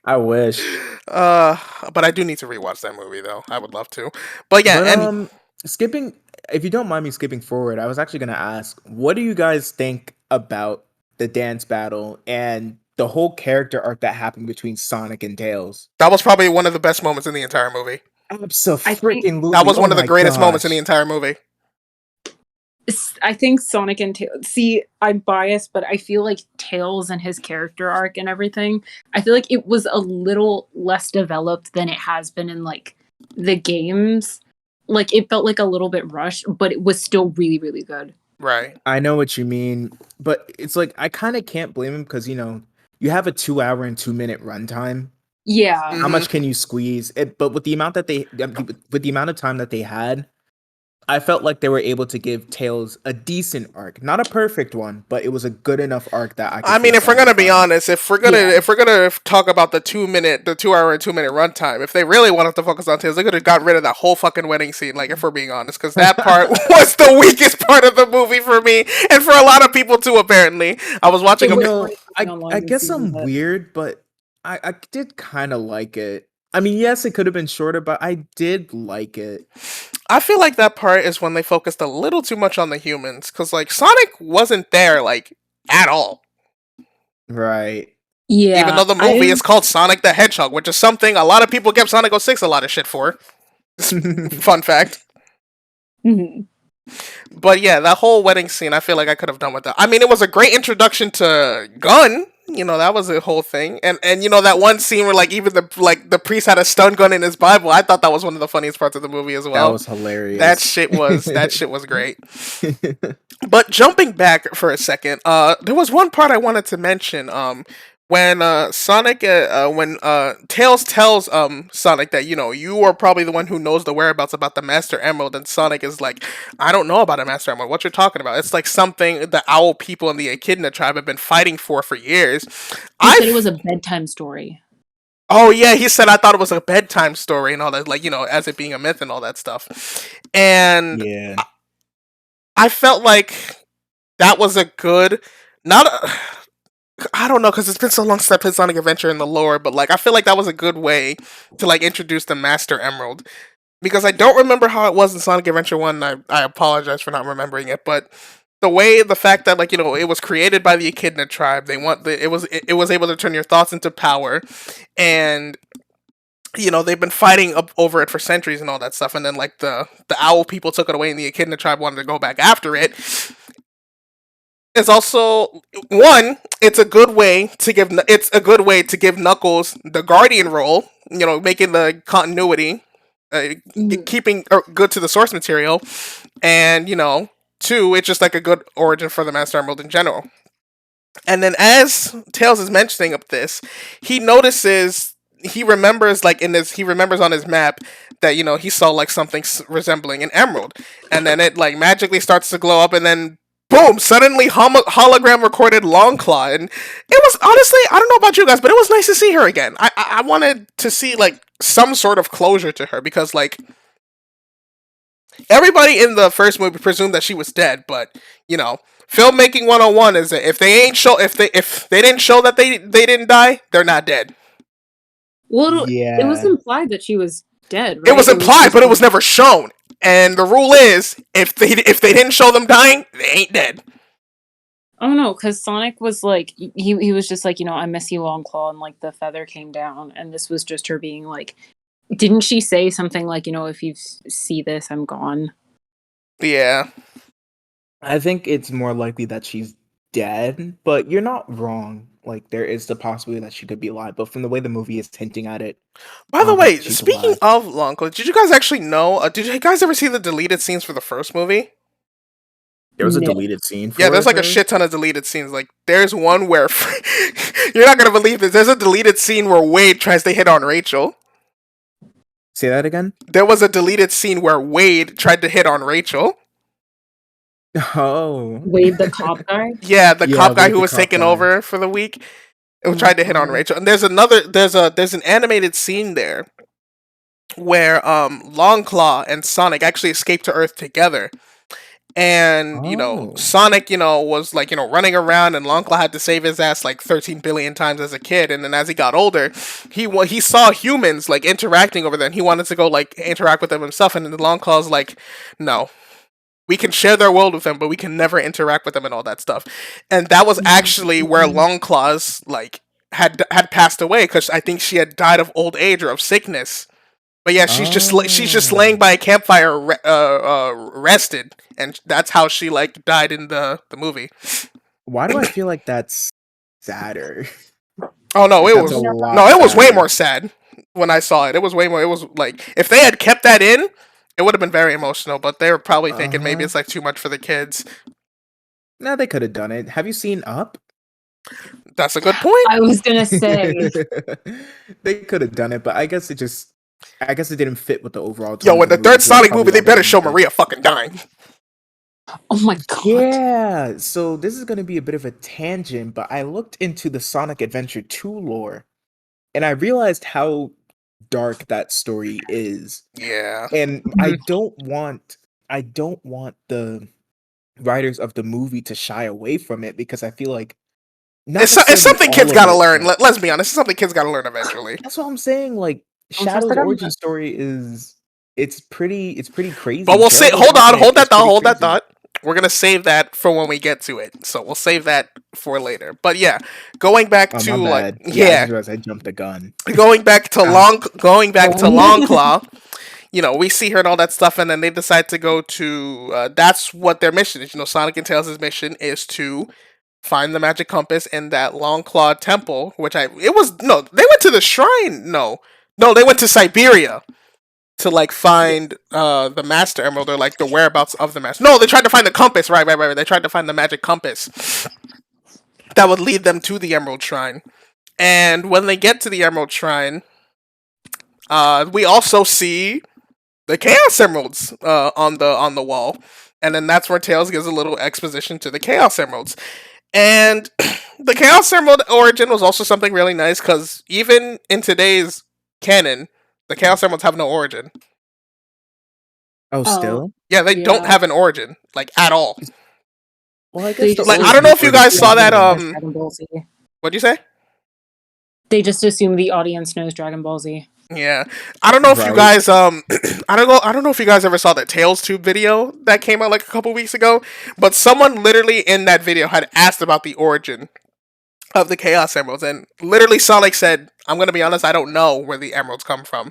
I wish. But I do need to rewatch that movie though. I would love to. But yeah, But, skipping, if you don't mind me skipping forward, I was actually gonna ask, what do you guys think about the dance battle and the whole character arc that happened between Sonic and Tails? that was probably one of the best moments in the entire movie. Absolutely. That was one of the greatest moments in the entire movie. I think Sonic and Tails. See, I'm biased, but I feel like Tails and his character arc and everything, I feel like it was a little less developed than it has been in like the games. Like it felt like a little bit rushed, but it was still really, really good. Right. I know what you mean, but it's like I kind of can't blame him because you have a 2 hour and 2 minute runtime. Yeah. How much can you squeeze? But with the amount of time that they had, I felt like they were able to give Tails a decent arc, not a perfect one, but it was a good enough arc that I. I mean, if we're gonna be honest, if we're gonna talk about the 2 hour and 2 minute runtime, if they really wanted to focus on Tails, they could have got rid of that whole fucking wedding scene. Like, if we're being honest, because that part was the weakest part of the movie for me, and for a lot of people too. Apparently, I was watching. I guess I'm weird, but I did kind of like it. I mean, yes, it could have been shorter, but I did like it. I feel like that part is when they focused a little too much on the humans, because like Sonic wasn't there like at all. Right. Yeah. Even though the movie is called Sonic the Hedgehog, which is something a lot of people give Sonic 06 a lot of shit for. Fun fact. Mm-hmm. But yeah, that whole wedding scene, I feel like I could have done with that. I mean, it was a great introduction to Gun. That was the whole thing. And that one scene where like even the priest had a stun gun in his Bible. I thought that was one of the funniest parts of the movie as well. That was hilarious. That shit was great. But jumping back for a second, there was one part I wanted to mention. When Tails tells Sonic that you are probably the one who knows the whereabouts about the Master Emerald, and Sonic is like, I don't know about a Master Emerald. What you're talking about? It's like something the Owl people in the Echidna tribe have been fighting for years. He said it was a bedtime story. Oh yeah, he said I thought it was a bedtime story and all that, like as it being a myth and all that stuff. And yeah, I felt like that was a good, I don't know, because it's been so long since I played Sonic Adventure in the lore, but like I feel like that was a good way to like introduce the Master Emerald, because I don't remember how it was in Sonic Adventure 1. I apologize for not remembering it, but the fact that like it was created by the Echidna tribe, it was able to turn your thoughts into power, and they've been fighting over it for centuries and all that stuff, and then like the Owl people took it away, and the Echidna tribe wanted to go back after it. It's also it's a good way to give Knuckles the Guardian role, making the continuity, keeping good to the source material, and two, it's just like a good origin for the Master Emerald in general. And then as Tails is mentioning up this, he notices he remembers like he remembers on his map that he saw like something resembling an emerald, and then it like magically starts to glow up, and then boom, suddenly hologram recorded Longclaw, and it was honestly, I don't know about you guys, but it was nice to see her again. I wanted to see like some sort of closure to her, because like everybody in the first movie presumed that she was dead, but filmmaking 101 is that if they didn't show that they didn't die, they're not dead. Well, it was Yeah. implied that she was dead, right? It was implied, but it was never shown. And the rule is, if they didn't show them dying, they ain't dead. Oh no, because Sonic was like, he was just like, I miss you, Longclaw, and like the feather came down, and this was just her being like, didn't she say something like, if you see this, I'm gone? Yeah. I think it's more likely that she's dead, but you're not wrong. Like, there is the possibility that she could be alive, but from the way the movie is hinting at it, By the think way, she's speaking alive. of Longclaw, did you guys actually know? Did you guys ever see the deleted scenes for the first movie? There was a No. deleted scene for Yeah, there's like a her? shit ton of deleted scenes. Like, there's one where you're not gonna believe this. There's a deleted scene where Wade tries to hit on Rachel. Say that again? There was a deleted scene where Wade tried to hit on Rachel. Oh. Wade, the cop guy? Yeah, the cop guy Wade who the was cop taking guy. over for the week. Who Oh tried to my hit on God. Rachel. And there's an animated scene there where Longclaw and Sonic actually escaped to Earth together. And Oh. Sonic was like running around, and Longclaw had to save his ass like 13 billion times as a kid. And then as he got older, he saw humans like interacting over there, and he wanted to go like interact with them himself. And then Longclaw's like, no, we can share their world with them, but we can never interact with them and all that stuff. And that was actually where Longclaw's like had passed away, because I think she had died of old age or of sickness. But yeah, she's just laying by a campfire, rested, and that's how she like died in the movie. Why do I feel like that's sadder? Oh no, Like, it that's was a lot no, it was way sadder. more sad when I saw it. It was way more. It was like, if they had kept that in, it would have been very emotional. But they were probably thinking maybe it's like too much for the kids. No, they could have done it. Have you seen Up? That's a good point. I was gonna say, They could have done it, but I guess it didn't fit with the overall tone. Yo, of in the movie, third so that's Sonic probably movie, they why better didn't show do it. Maria fucking dying. oh my God. Yeah, so this is going to be a bit of a tangent, but I looked into the Sonic Adventure 2 lore, and I realized how dark that story is. Yeah. And I don't want the writers of the movie to shy away from it, because I feel like It's necessarily something kids all of gotta it, learn. but Let's be honest. It's something kids gotta learn eventually. that's what I'm saying. Like, Don't trust Shadow's the origin government. story it's pretty crazy. But we'll say, Tails' hold on, origin hold that is thought, pretty hold that crazy. thought. We're gonna save that for when we get to it. So we'll save that for later. But yeah, going back Oh, to my like, bad. I yeah, just realized I jumped the gun. going back to Oh. Longclaw. We see her and all that stuff, and then they decide to go to. That's what their mission is. Sonic and Tails' mission is to find the magic compass in that Longclaw temple. They went to the shrine. No, they went to Siberia to like find the Master Emerald, or like the whereabouts of the Master. No, they tried to find the compass. Right. They tried to find the magic compass that would lead them to the Emerald Shrine. And when they get to the Emerald Shrine, we also see the Chaos Emeralds on the wall, and then that's where Tails gives a little exposition to the Chaos Emeralds. And the Chaos Emerald origin was also something really nice, because even in today's canon, the Chaos Emeralds have no origin. Oh, Oh. still? Yeah, they don't Yeah. have an origin, like, at all. Well, I They guess the just I don't know if you guys saw that. Dragon Ball Z. What'd you say? They just assume the audience knows Dragon Ball Z. Yeah, I don't know if you Right. guys I don't know if you guys ever saw that Tails Tube video that came out like a couple weeks ago, but someone literally in that video had asked about the origin of the Chaos Emeralds, and literally Sonic said, "I'm gonna be honest, I don't know where the emeralds come from,"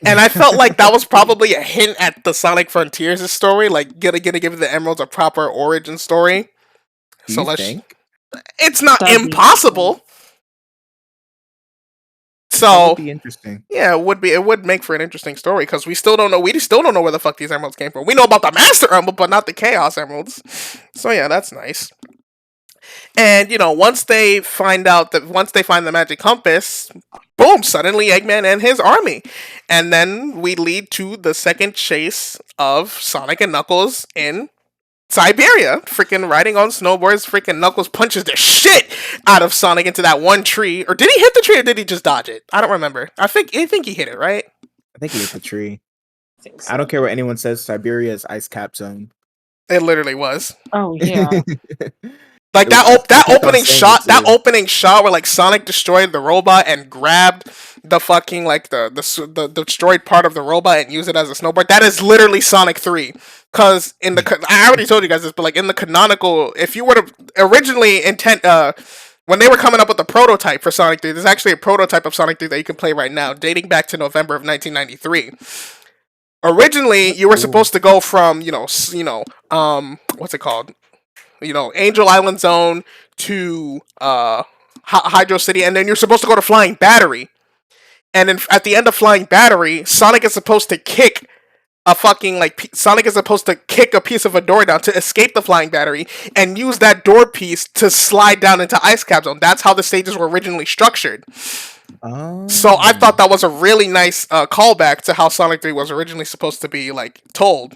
and I felt like that was probably a hint at the Sonic Frontiers story, like gonna give the emeralds a proper origin story. Do So you let's. think? It's not That'd be impossible. That So would be interesting. yeah, it would be. It would make for an interesting story, because we still don't know. We still don't know where the fuck these emeralds came from. We know about the Master Emerald, but not the Chaos Emeralds. So yeah, that's nice. And once they find the magic compass, boom, suddenly Eggman and his army. And then we lead to the second chase of Sonic and Knuckles in Siberia, freaking riding on snowboards. Freaking Knuckles punches the shit out of Sonic into that one tree. Or did he hit the tree or did he just dodge it? I don't remember. I think he hit it, right? I think he hit the tree. I think so. I don't care what anyone says. Siberia is ice cap zone. It literally was. Oh yeah. Like I that kept on opening saying shot, it, that too. opening shot where like Sonic destroyed the robot and grabbed the fucking like the destroyed part of the robot and used it as a snowboard. That is literally Sonic 3. Cause I already told you guys this, but like in the canonical, if you were to originally intend when they were coming up with the prototype for Sonic 3, there's actually a prototype of Sonic 3 that you can play right now, dating back to November of 1993. Originally, you were supposed to go from what's it called? Angel Island Zone to Hydro City, and then you're supposed to go to Flying Battery. And then at the end of Flying Battery, Sonic is supposed to kick Sonic is supposed to kick a piece of a door down to escape the Flying Battery and use that door piece to slide down into Ice Cap Zone. That's how the stages were originally structured. Oh. So I thought that was a really nice callback to how Sonic 3 was originally supposed to be like told.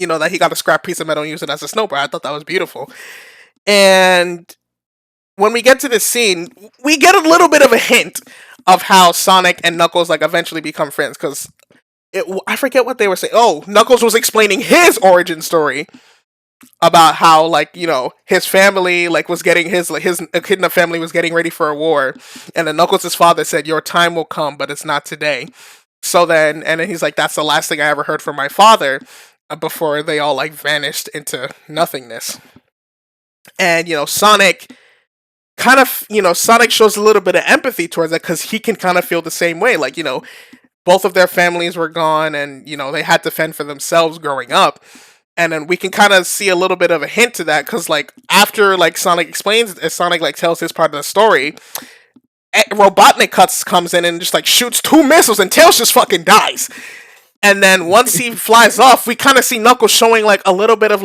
That he got a scrap piece of metal and used it as a snowboard. I thought that was beautiful. And when we get to this scene, we get a little bit of a hint of how Sonic and Knuckles like eventually become friends. Because I forget what they were saying. Oh, Knuckles was explaining his origin story about how his family was getting his Echidna family was getting ready for a war, and then Knuckles' father said, "Your time will come, but it's not today." So then he's like, "That's the last thing I ever heard from my father." Before they all vanished into nothingness. And Sonic Sonic shows a little bit of empathy towards that because he can kind of feel the same way. Both of their families were gone and they had to fend for themselves growing up. And then we can kind of see a little bit of a hint to that because after Sonic explains, as Sonic tells his part of the story, Robotnik comes in and just shoots 2 missiles and Tails just fucking dies. And then once he flies off, we kind of see Knuckles showing a little bit of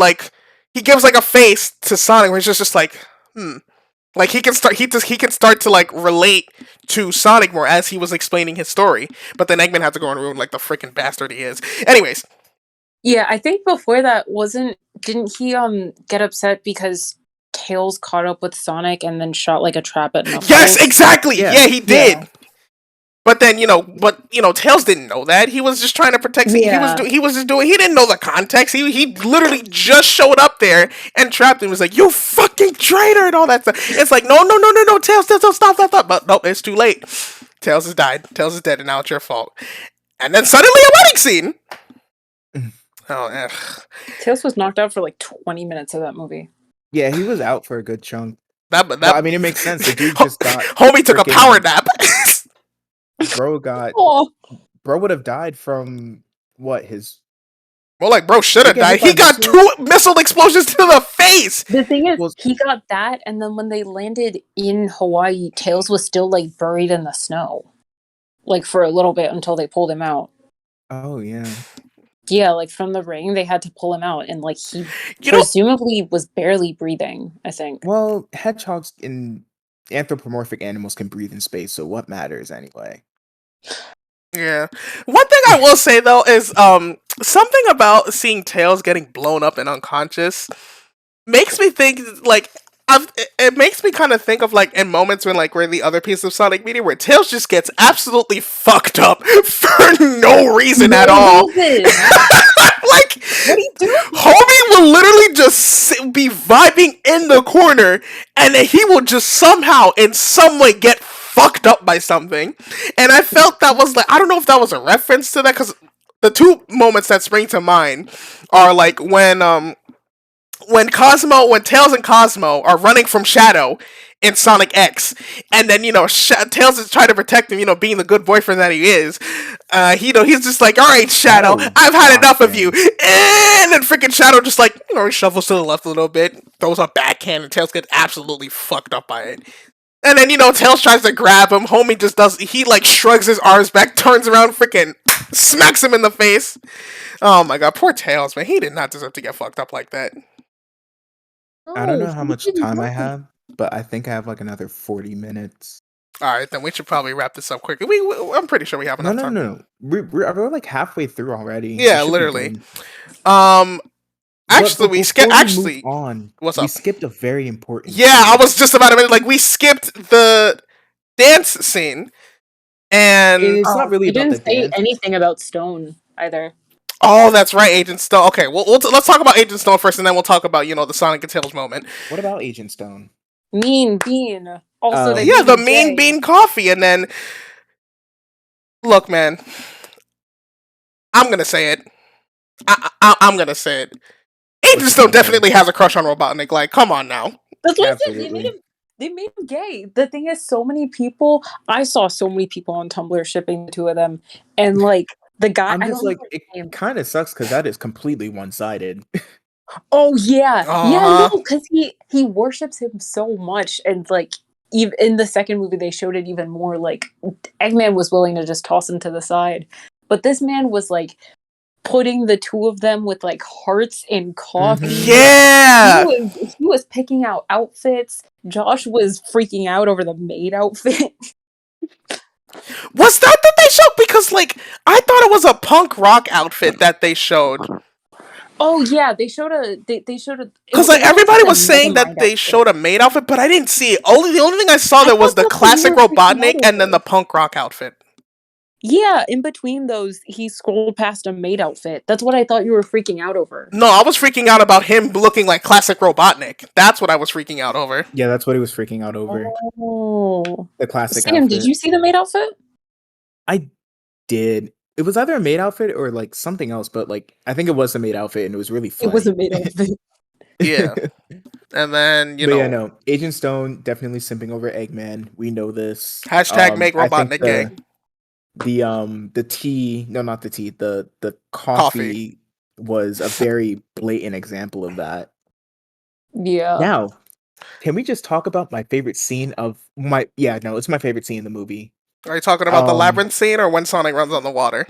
he gives a face to Sonic where he's just he can start to relate to Sonic more as he was explaining his story. But then Eggman had to go and ruin the freaking bastard he is. Anyways. Yeah, I think before that didn't he get upset because Tails caught up with Sonic and then shot a trap at Knuckles? Yes, exactly. Yeah, he did. Yeah. But then Tails didn't know that. He was just trying to protect. Yeah. He didn't know the context. He literally just showed up there and trapped him. He was like, "You fucking traitor!" and all that stuff. It's like, no, Tails, stop. But no, it's too late. Tails has died. Tails is dead, and now it's your fault. And then suddenly a wedding scene. Oh, Tails was knocked out for 20 minutes of that movie. Yeah, he was out for a good chunk. That I mean, it makes sense. The dude just got. Homie took a power nap. Bro would have died from what his. Well, bro should have died. He got 2 missile explosions to the face. The thing is, he got that, and then when they landed in Hawaii, Tails was still buried in the snow, for a little bit until they pulled him out. Oh yeah. Yeah, from the ring, they had to pull him out, and he presumably was barely breathing, I think. Well, hedgehogs and anthropomorphic animals can breathe in space, so what matters anyway? Yeah. One thing I will say though is something about seeing Tails getting blown up and unconscious makes me think it makes me kind of think of in moments when we're in the other piece of Sonic media where Tails just gets absolutely fucked up for no reason at all. What are you doing? Homie will literally just be vibing in the corner and then he will just somehow in some way get fucked up by something. And I felt that was I don't know if that was a reference to that because the 2 moments that spring to mind are when Tails and Cosmo are running from Shadow in Sonic X, and then Tails is trying to protect him, being the good boyfriend that he is. He's just all right, Shadow, I've had enough of you, and then freaking Shadow just he shuffles to the left a little bit, throws a backhand, and Tails gets absolutely fucked up by it. And then Tails tries to grab him. Homie just shrugs his arms back, turns around, freaking smacks him in the face. Oh my god, poor Tails, man. He did not deserve to get fucked up like that. I don't know how much time I have, but I think I have another 40 minutes. All right, then we should probably wrap this up quickly. I'm pretty sure we have No, enough no, time. no. We're like halfway through already. Yeah, We should be literally. good. Actually, But we skipped. before we Actually, move on, what's we up? skipped a very important Yeah, I scene. was just about to mention, like, we skipped the dance scene, and It's not really You about the didn't say dance. anything about Stone either. oh, that's right, Agent Stone. Okay, well, let's talk about Agent Stone first, and then we'll talk about the Sonic and Tails moment. What about Agent Stone? Mean Bean. Also, the Yeah, the Mean Mean J. Bean coffee, and then look, man, I'm gonna say it. I'm gonna say it. Agent What you Stone gonna say? definitely has a crush on Robotnik. Like, come on now. That's what I said. Absolutely. They made him gay. The thing is, so many people. I saw so many people on Tumblr shipping the two of them, and like the guy. I'm I just don't like, know his it name. kind of sucks because that is completely one-sided. Oh yeah, yeah, Uh-huh. no, because he worships him so much, and like even in the second movie they showed it even more. Like Eggman was willing to just toss him to the side, but this man was like putting the two of them with like hearts and coffee. Yeah. He was picking out outfits. Josh was freaking out over the maid outfit. Was that they showed? Because like I thought it was a punk rock outfit that they showed. Oh yeah, they showed a they showed a Because it like was everybody like a was saying that Megamind they outfit. showed a maid outfit, but I didn't see it. The only thing I saw I there was thought the that's what you classic were freaking out Robotnik and then over. the punk rock outfit. Yeah, in between those, he scrolled past a maid outfit. That's what I thought you were freaking out over. No, I was freaking out about him looking like classic Robotnik. That's what I was freaking out over. Yeah, that's what he was freaking out over. Oh, The classic Sam, did outfit. you see the maid outfit? I did. It was either a maid outfit or like something else, but like I think it was a maid outfit and it was really funny. It was a maid outfit. Yeah. And then, But yeah, no. Agent Stone definitely simping over Eggman. We know this. hashtag make I think Robotnik gay. the tea, no, not the tea, the Coffee. coffee was a very blatant example of that. Yeah. Now, can we just talk about my favorite scene of it's my favorite scene in the movie. Are you talking about the Um, labyrinth scene or when Sonic runs on the water?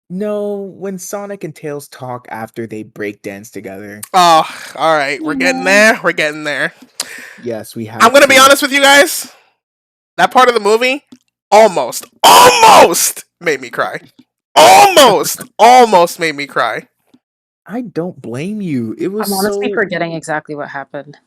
No, when Sonic and Tails talk after they break dance together. Oh, all right. We're getting there. We're getting there. Yes, we have. I'm gonna be honest with you guys. That part of the movie almost made me cry. Almost made me cry. I don't blame you. It was I'm honestly so. forgetting exactly what happened.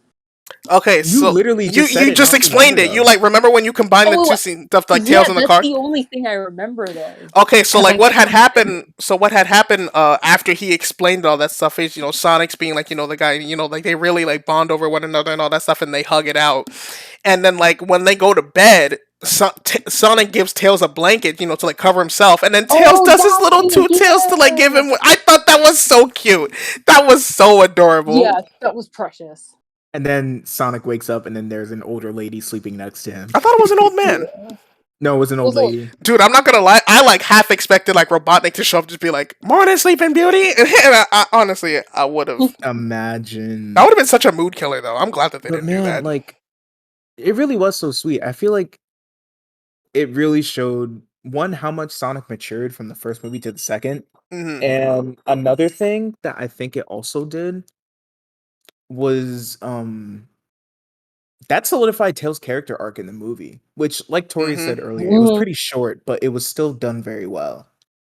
Okay, You so literally just said you it just not too long explained it. ago. You like remember when you combined the two scenes stuff like Tails in the that's car? the only thing I remember though. Okay, so 'Cause like I what had don't remember. happened? So what had happened after he explained all that stuff is Sonic's being like the guy like they really like bond over one another and all that stuff and they hug it out, and then like when they go to bed, Sonic gives Tails a blanket to like cover himself, and then Tails does his little two tails to like give him. I thought that was so cute. That was so adorable. Yeah, that was precious. And then Sonic wakes up, and then there's an older lady sleeping next to him. I thought it was an old man. Yeah. No, it was an old lady. Dude, I'm not gonna lie. I like half expected like Robotnik to show up, just be like, "Morning, Sleeping Beauty," and I honestly, I would have. Imagine. That would have been such a mood killer, though. I'm glad that they But didn't do man, that. like, it really was so sweet. I feel like it really showed one how much Sonic matured from the first movie to the second, Mhm. and another thing that I think it also did was that solidified Tails' character arc in the movie, which, like Tori said earlier, it was pretty short, but it was still done very well.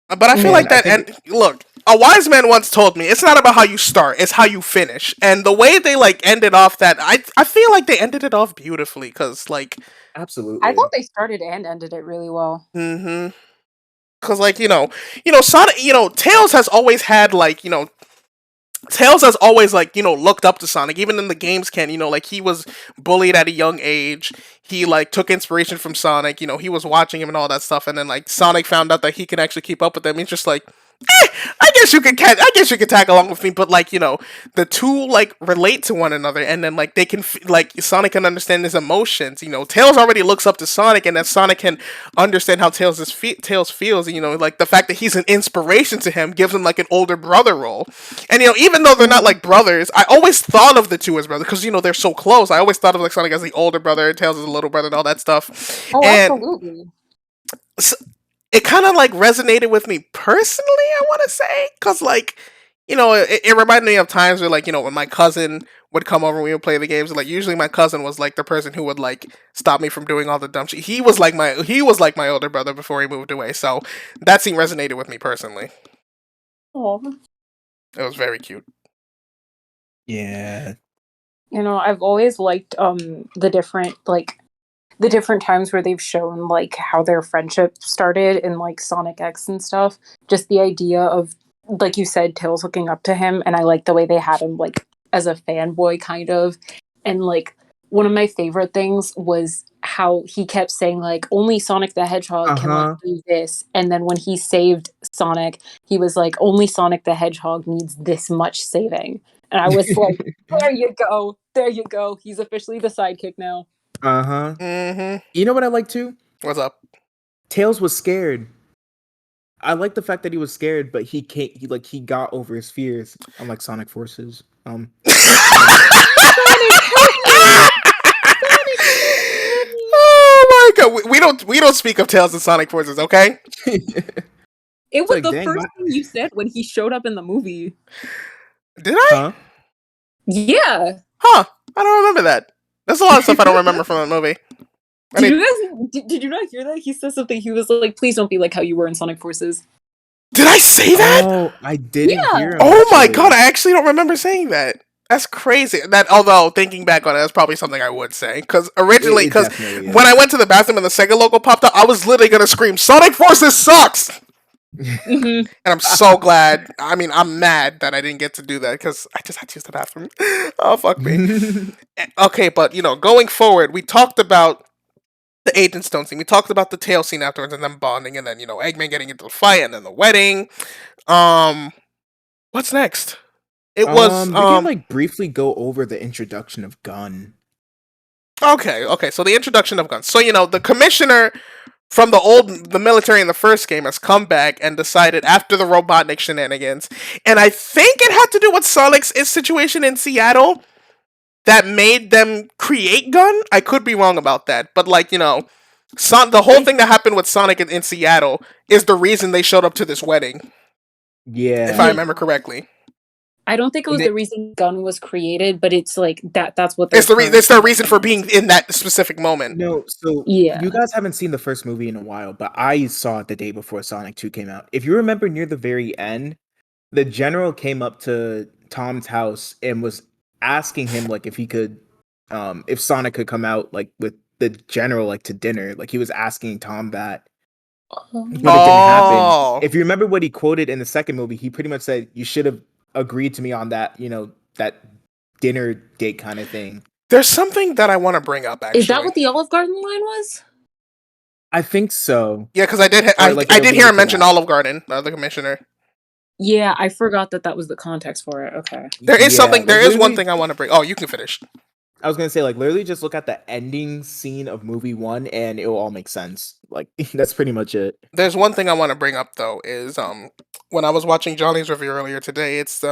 But I feel And like I that. think And look, a wise man once told me, it's not about how you start; it's how you finish. And the way they like ended off that, I feel like they ended it off beautifully because like, absolutely. I thought they started and ended it really well. because like Sonic, Tails has always had like Tails has always like looked up to Sonic, even in the games canon. Like he was bullied at a young age. He like took inspiration from Sonic. He was watching him and all that stuff, and then like Sonic found out that he can actually keep up with them. He's just like, I guess you could tag along with me, but like the two like relate to one another, and then like they can like Sonic can understand his emotions. Tails already looks up to Sonic, and then Sonic can understand how Tails feels. Like the fact that he's an inspiration to him gives him like an older brother role. And even though they're not like brothers, I always thought of the two as brothers because they're so close. I always thought of like Sonic as the older brother, and Tails as the little brother, and all that stuff. Oh, and absolutely. it kind of like resonated with me personally, I want to say, because like it reminded me of times where, like, when my cousin would come over and we would play the games. Like, usually my cousin was like the person who would like stop me from doing all the dumb shit. He was like my older brother before he moved away. So that scene resonated with me personally. Oh, It was very cute. Yeah. I've always liked the different times where they've shown like how their friendship started in like Sonic X and stuff. Just the idea of, like you said, Tails looking up to him, and I like the way they had him like as a fanboy kind of. And like one of my favorite things was how he kept saying like only Sonic the Hedgehog can like do this, and then when he saved Sonic, he was like only Sonic the Hedgehog needs this much saving. And I was like, there you go. There you go. He's officially the sidekick now. Mm-hmm. You know what I like too? What's up? Tails was scared. I like the fact that he was scared, but he can't. He got over his fears, unlike Sonic Forces. Sonic, help me! Sonic, help me! Oh my god, we don't speak of Tails and Sonic Forces, okay? It was like, the dang, first thing you said when he showed up in the movie. Did I? Huh? Yeah. Huh? I don't remember that. There's a lot of stuff I don't remember from that movie. Did you not hear that? He said something. He was like, "Please don't be like how you were in Sonic Forces." Did I say that? Oh, I didn't hear him. Oh my actually. god, I actually don't remember saying that. That's crazy. That, although thinking back on it, that's probably something I would say. Because originally, It definitely is. when I went to the bathroom and the Sega logo popped up, I was literally gonna scream, "Sonic Forces sucks!" Mhm. And I'm so glad. I mean, I'm mad that I didn't get to do that because I just had to use the bathroom. Oh fuck me. Okay, but going forward, we talked about the Agent Stone scene. We talked about the tail scene afterwards, and then bonding, and then Eggman getting into the fight, and then the wedding. What's next? It was we can like briefly go over the introduction of Gun. Okay. So the introduction of guns. So the commissioner from the military in the first game has come back and decided after the Robotnik shenanigans, and I think it had to do with Sonic's situation in Seattle that made them create Gun. I could be wrong about that, but the whole thing that happened with Sonic in Seattle is the reason they showed up to this wedding. Yeah. If I remember correctly. I don't think it was the reason Gun was created, but it's like that's what it's their reason for being in that specific moment. No, so Yeah. you guys haven't seen the first movie in a while, but I saw it the day before Sonic 2 came out. If you remember near the very end, the general came up to Tom's house and was asking him like if he could if Sonic could come out like with the general like to dinner. Like he was asking Tom that. But it didn't happen. If you remember what he quoted in the second movie, he pretty much said, "You should have agreed to me on that, that dinner date kind of thing." There's something that I want to bring up, actually. Is that what the Olive Garden line was? I think so. Yeah, because I did hear him mention Olive Garden, the commissioner. Yeah, I forgot that was the context for it. Okay. There is one thing I want to bring. Oh, you can finish. I was gonna say, like, literally just look at the ending scene of movie 1 and it will all make sense. Like, that's pretty much it. There's one thing I want to bring up though, is when I was watching Johnny's review earlier today, it's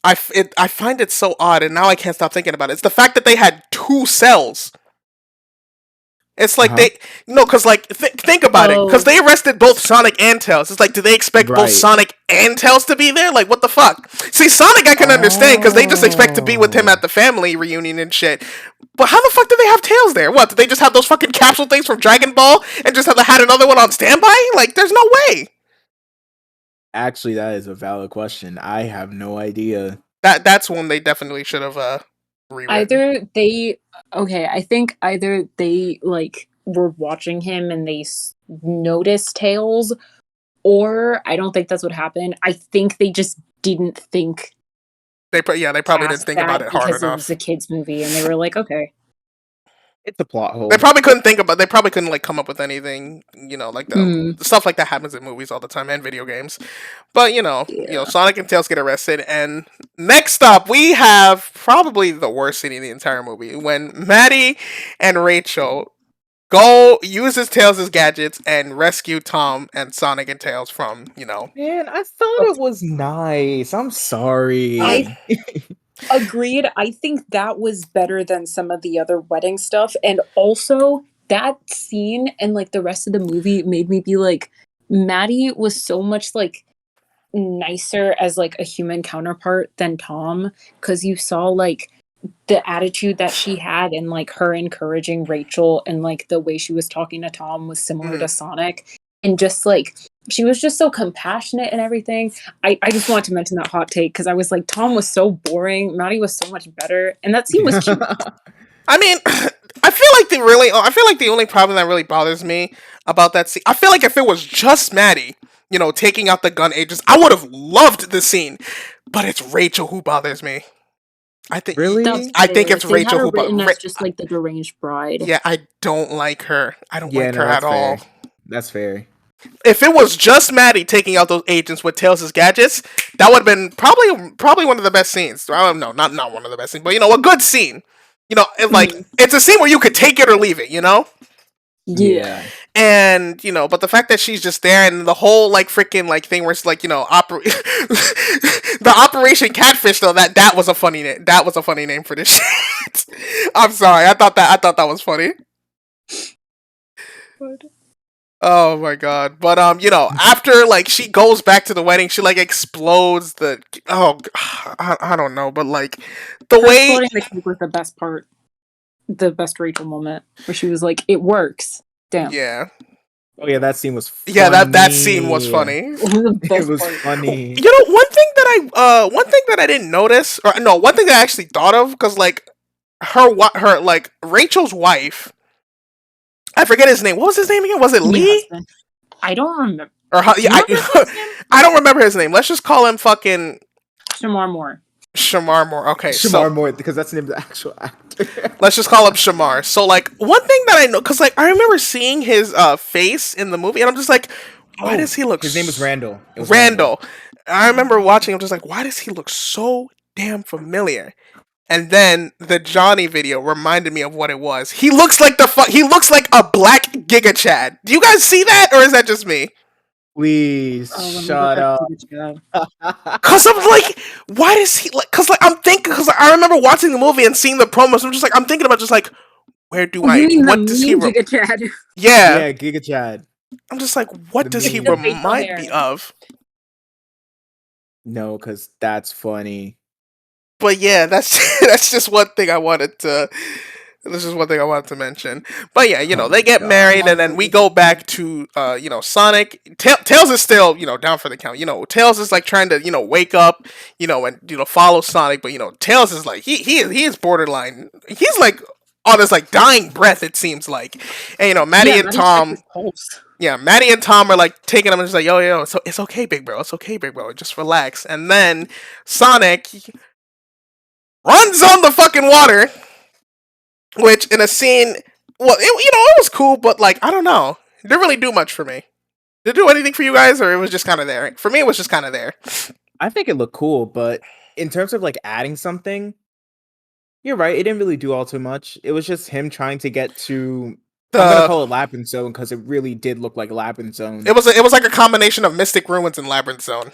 I find it so odd, and now I can't stop thinking about it. It's the fact that they had 2 cells. It's like because like think about it, because they arrested both Sonic and Tails. It's like, do they expect both Sonic and Tails to be there? Like, what the fuck? See, Sonic I can understand because they just expect to be with him at the family reunion and shit. But how the fuck did they have Tails there? What, did they just have those fucking capsule things from Dragon Ball and just had another one on standby? Like, there's no way. Actually, that is a valid question. I have no idea. That's one they definitely should have rewritten. I think either they like were watching him and they noticed Tails, or I don't think that's what happened. I think they just didn't think. They probably didn't think about it hard enough. Because it was a kids movie, and they were like, okay. It's a plot hole. They probably couldn't like come up with anything, like the stuff like that happens in movies all the time and video games. But Sonic and Tails get arrested, and next up we have probably the worst scene in the entire movie when Maddie and Rachel go uses Tails as gadgets and rescue Tom and Sonic and Tails from, Man, I thought it was nice. I'm sorry. Agreed. I think that was better than some of the other wedding stuff. And also, that scene and like the rest of the movie made me be like, Maddie was so much like nicer as like a human counterpart than Tom, because you saw like the attitude that she had and like her encouraging Rachel and like the way she was talking to Tom was similar to Sonic, and just like she was just so compassionate and everything. I just wanted to mention that hot take because I was like, Tom was so boring, Maddie was so much better, and that scene was cute. I mean, I feel like the only problem that really bothers me about that scene, I feel like if it was just Maddie, you know, taking out the gun agents, I would have loved the scene. But it's Rachel who bothers me. I think Really? That's I think fair. it's They had Rachel her who written as just like the deranged bride. yeah, I don't like her. I don't Yeah, like no, her at that's all. fair. That's fair. If it was just Maddie taking out those agents with Tails' gadgets, that would have been probably one of the best scenes. I don't know, not one of the best scenes, but you know, a good scene. You know, it's a scene where you could take it or leave it. You know. Yeah. And you know, but the fact that she's just there and the whole like freaking like thing where it's like, you know, the Operation Catfish though, that was a funny name. That was a funny name for this shit. I'm sorry. I thought that was funny. Oh my god. But you know, after like she goes back to the wedding, she like explodes the I don't know, but like the Her way exploding the cake was the best part. The best Rachel moment where she was like, "It works." Damn. yeah. Oh yeah, that scene was funny. Yeah, that scene was funny. It was the It best was part. funny. You know, one thing that I didn't notice, or no, one thing that I actually thought of, because like her like Rachel's wife, I forget his name. What was his name again? Was it Lee? Husband. I don't remember. Or Do you remember his name? I don't remember his name. Let's just call him fucking Shamar Moore. Shamar Moore. Okay, Shamar Moore, because that's the name of the actual actor. let's just call him Shamar. So like one thing that I know, because like I remember seeing his face in the movie, and I'm just like, why does he look? His name was Randall. It was Randall. I remember watching him, just like, why does he look so damn familiar? And then the Johnny video reminded me of what it was. He looks like he looks like a black Giga Chad. Do you guys see that, or is that just me? Please shut up. Cause I'm like, why does he like? Cause like I'm thinking, cause I remember watching the movie and seeing the promos. I'm just like, I'm thinking about just like, where do I? What does he? Giga Chad? Yeah, Giga Chad. I'm just like, what does he The facial remind hair. me of? No, because that's funny. But yeah, that's just one thing I wanted to. This is one thing I wanted to mention. But yeah, you know, they get married, and then we go back to, you know, Sonic. Tails is still, you know, down for the count. You know, Tails is like trying to, you know, wake up, you know, and you know, follow Sonic. But you know, Tails is like he is borderline. He's like on his like dying breath. It seems like, and you know, Maddie and Tom. Yeah, Maddie and Tom are like taking him and just like, yo, so it's okay, big bro. It's okay, big bro. Just relax. And then Sonic runs on the fucking water. Which in a scene, well, it was cool, but like I don't know, it didn't really do much for me. Did it do anything for you guys, or it was just kind of there? For me, it was just kind of there. I think it looked cool, but in terms of like adding something, you're right. It didn't really do all too much. It was just him trying to get to. I'm gonna call it Labyrinth Zone because it really did look like Labyrinth Zone. It was like a combination of Mystic Ruins and Labyrinth Zone.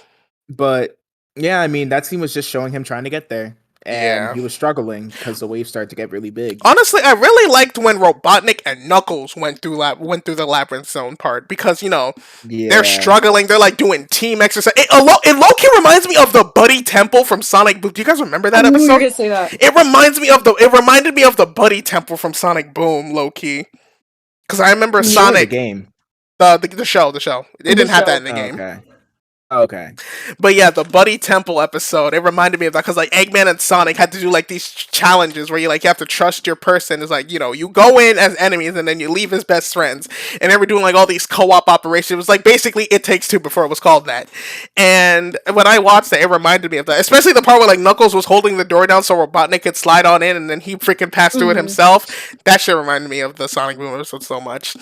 But yeah, I mean that scene was just showing him trying to get there. And Yeah. he was struggling because the waves started to get really big. Honestly, I really liked when Robotnik and Knuckles went through the Labyrinth Zone part, because you know they're struggling. They're like doing team exercise. It low-key reminds me of the Buddy Temple from Sonic Boom. Do you guys remember that episode? You were gonna say that. It reminded me of the Buddy Temple from Sonic Boom, low key. Because I remember Sonic the game, the show. It didn't have that in the game. Okay. But yeah, the Buddy Temple episode, it reminded me of that, because like Eggman and Sonic had to do like these challenges where you like you have to trust your person. It's like, you know, you go in as enemies and then you leave as best friends, and they were doing like all these co-op operations. It was like basically It Takes Two before it was called that. And when I watched it reminded me of that, especially the part where like Knuckles was holding the door down so Robotnik could slide on in, and then he freaking passed through it himself. That shit reminded me of the Sonic Boom episode so much.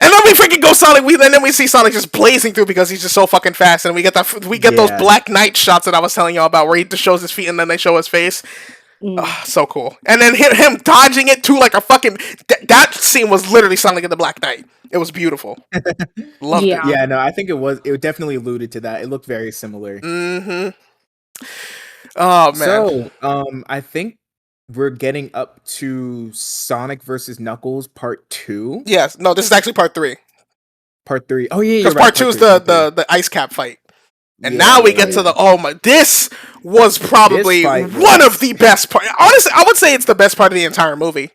And then we freaking go Sonic. And then we see Sonic just blazing through because he's just so fucking fast. And we get those Black Knight shots that I was telling y'all about, where he just shows his feet and then they show his face. So cool. And then him dodging it too, like a fucking. That scene was literally Sonic and the Black Knight. It was beautiful. Loved it. Yeah, no, I think it was. It definitely alluded to that. It looked very similar. Oh man. So, I think we're getting up to Sonic versus Knuckles Part 2. Yes. No, this is actually Part 3. Part 3. Oh yeah, because Part 2 is the ice cap fight. And now we yeah, get to yeah. the this was probably fight one was- of the best part. Honestly, I would say it's the best part of the entire movie.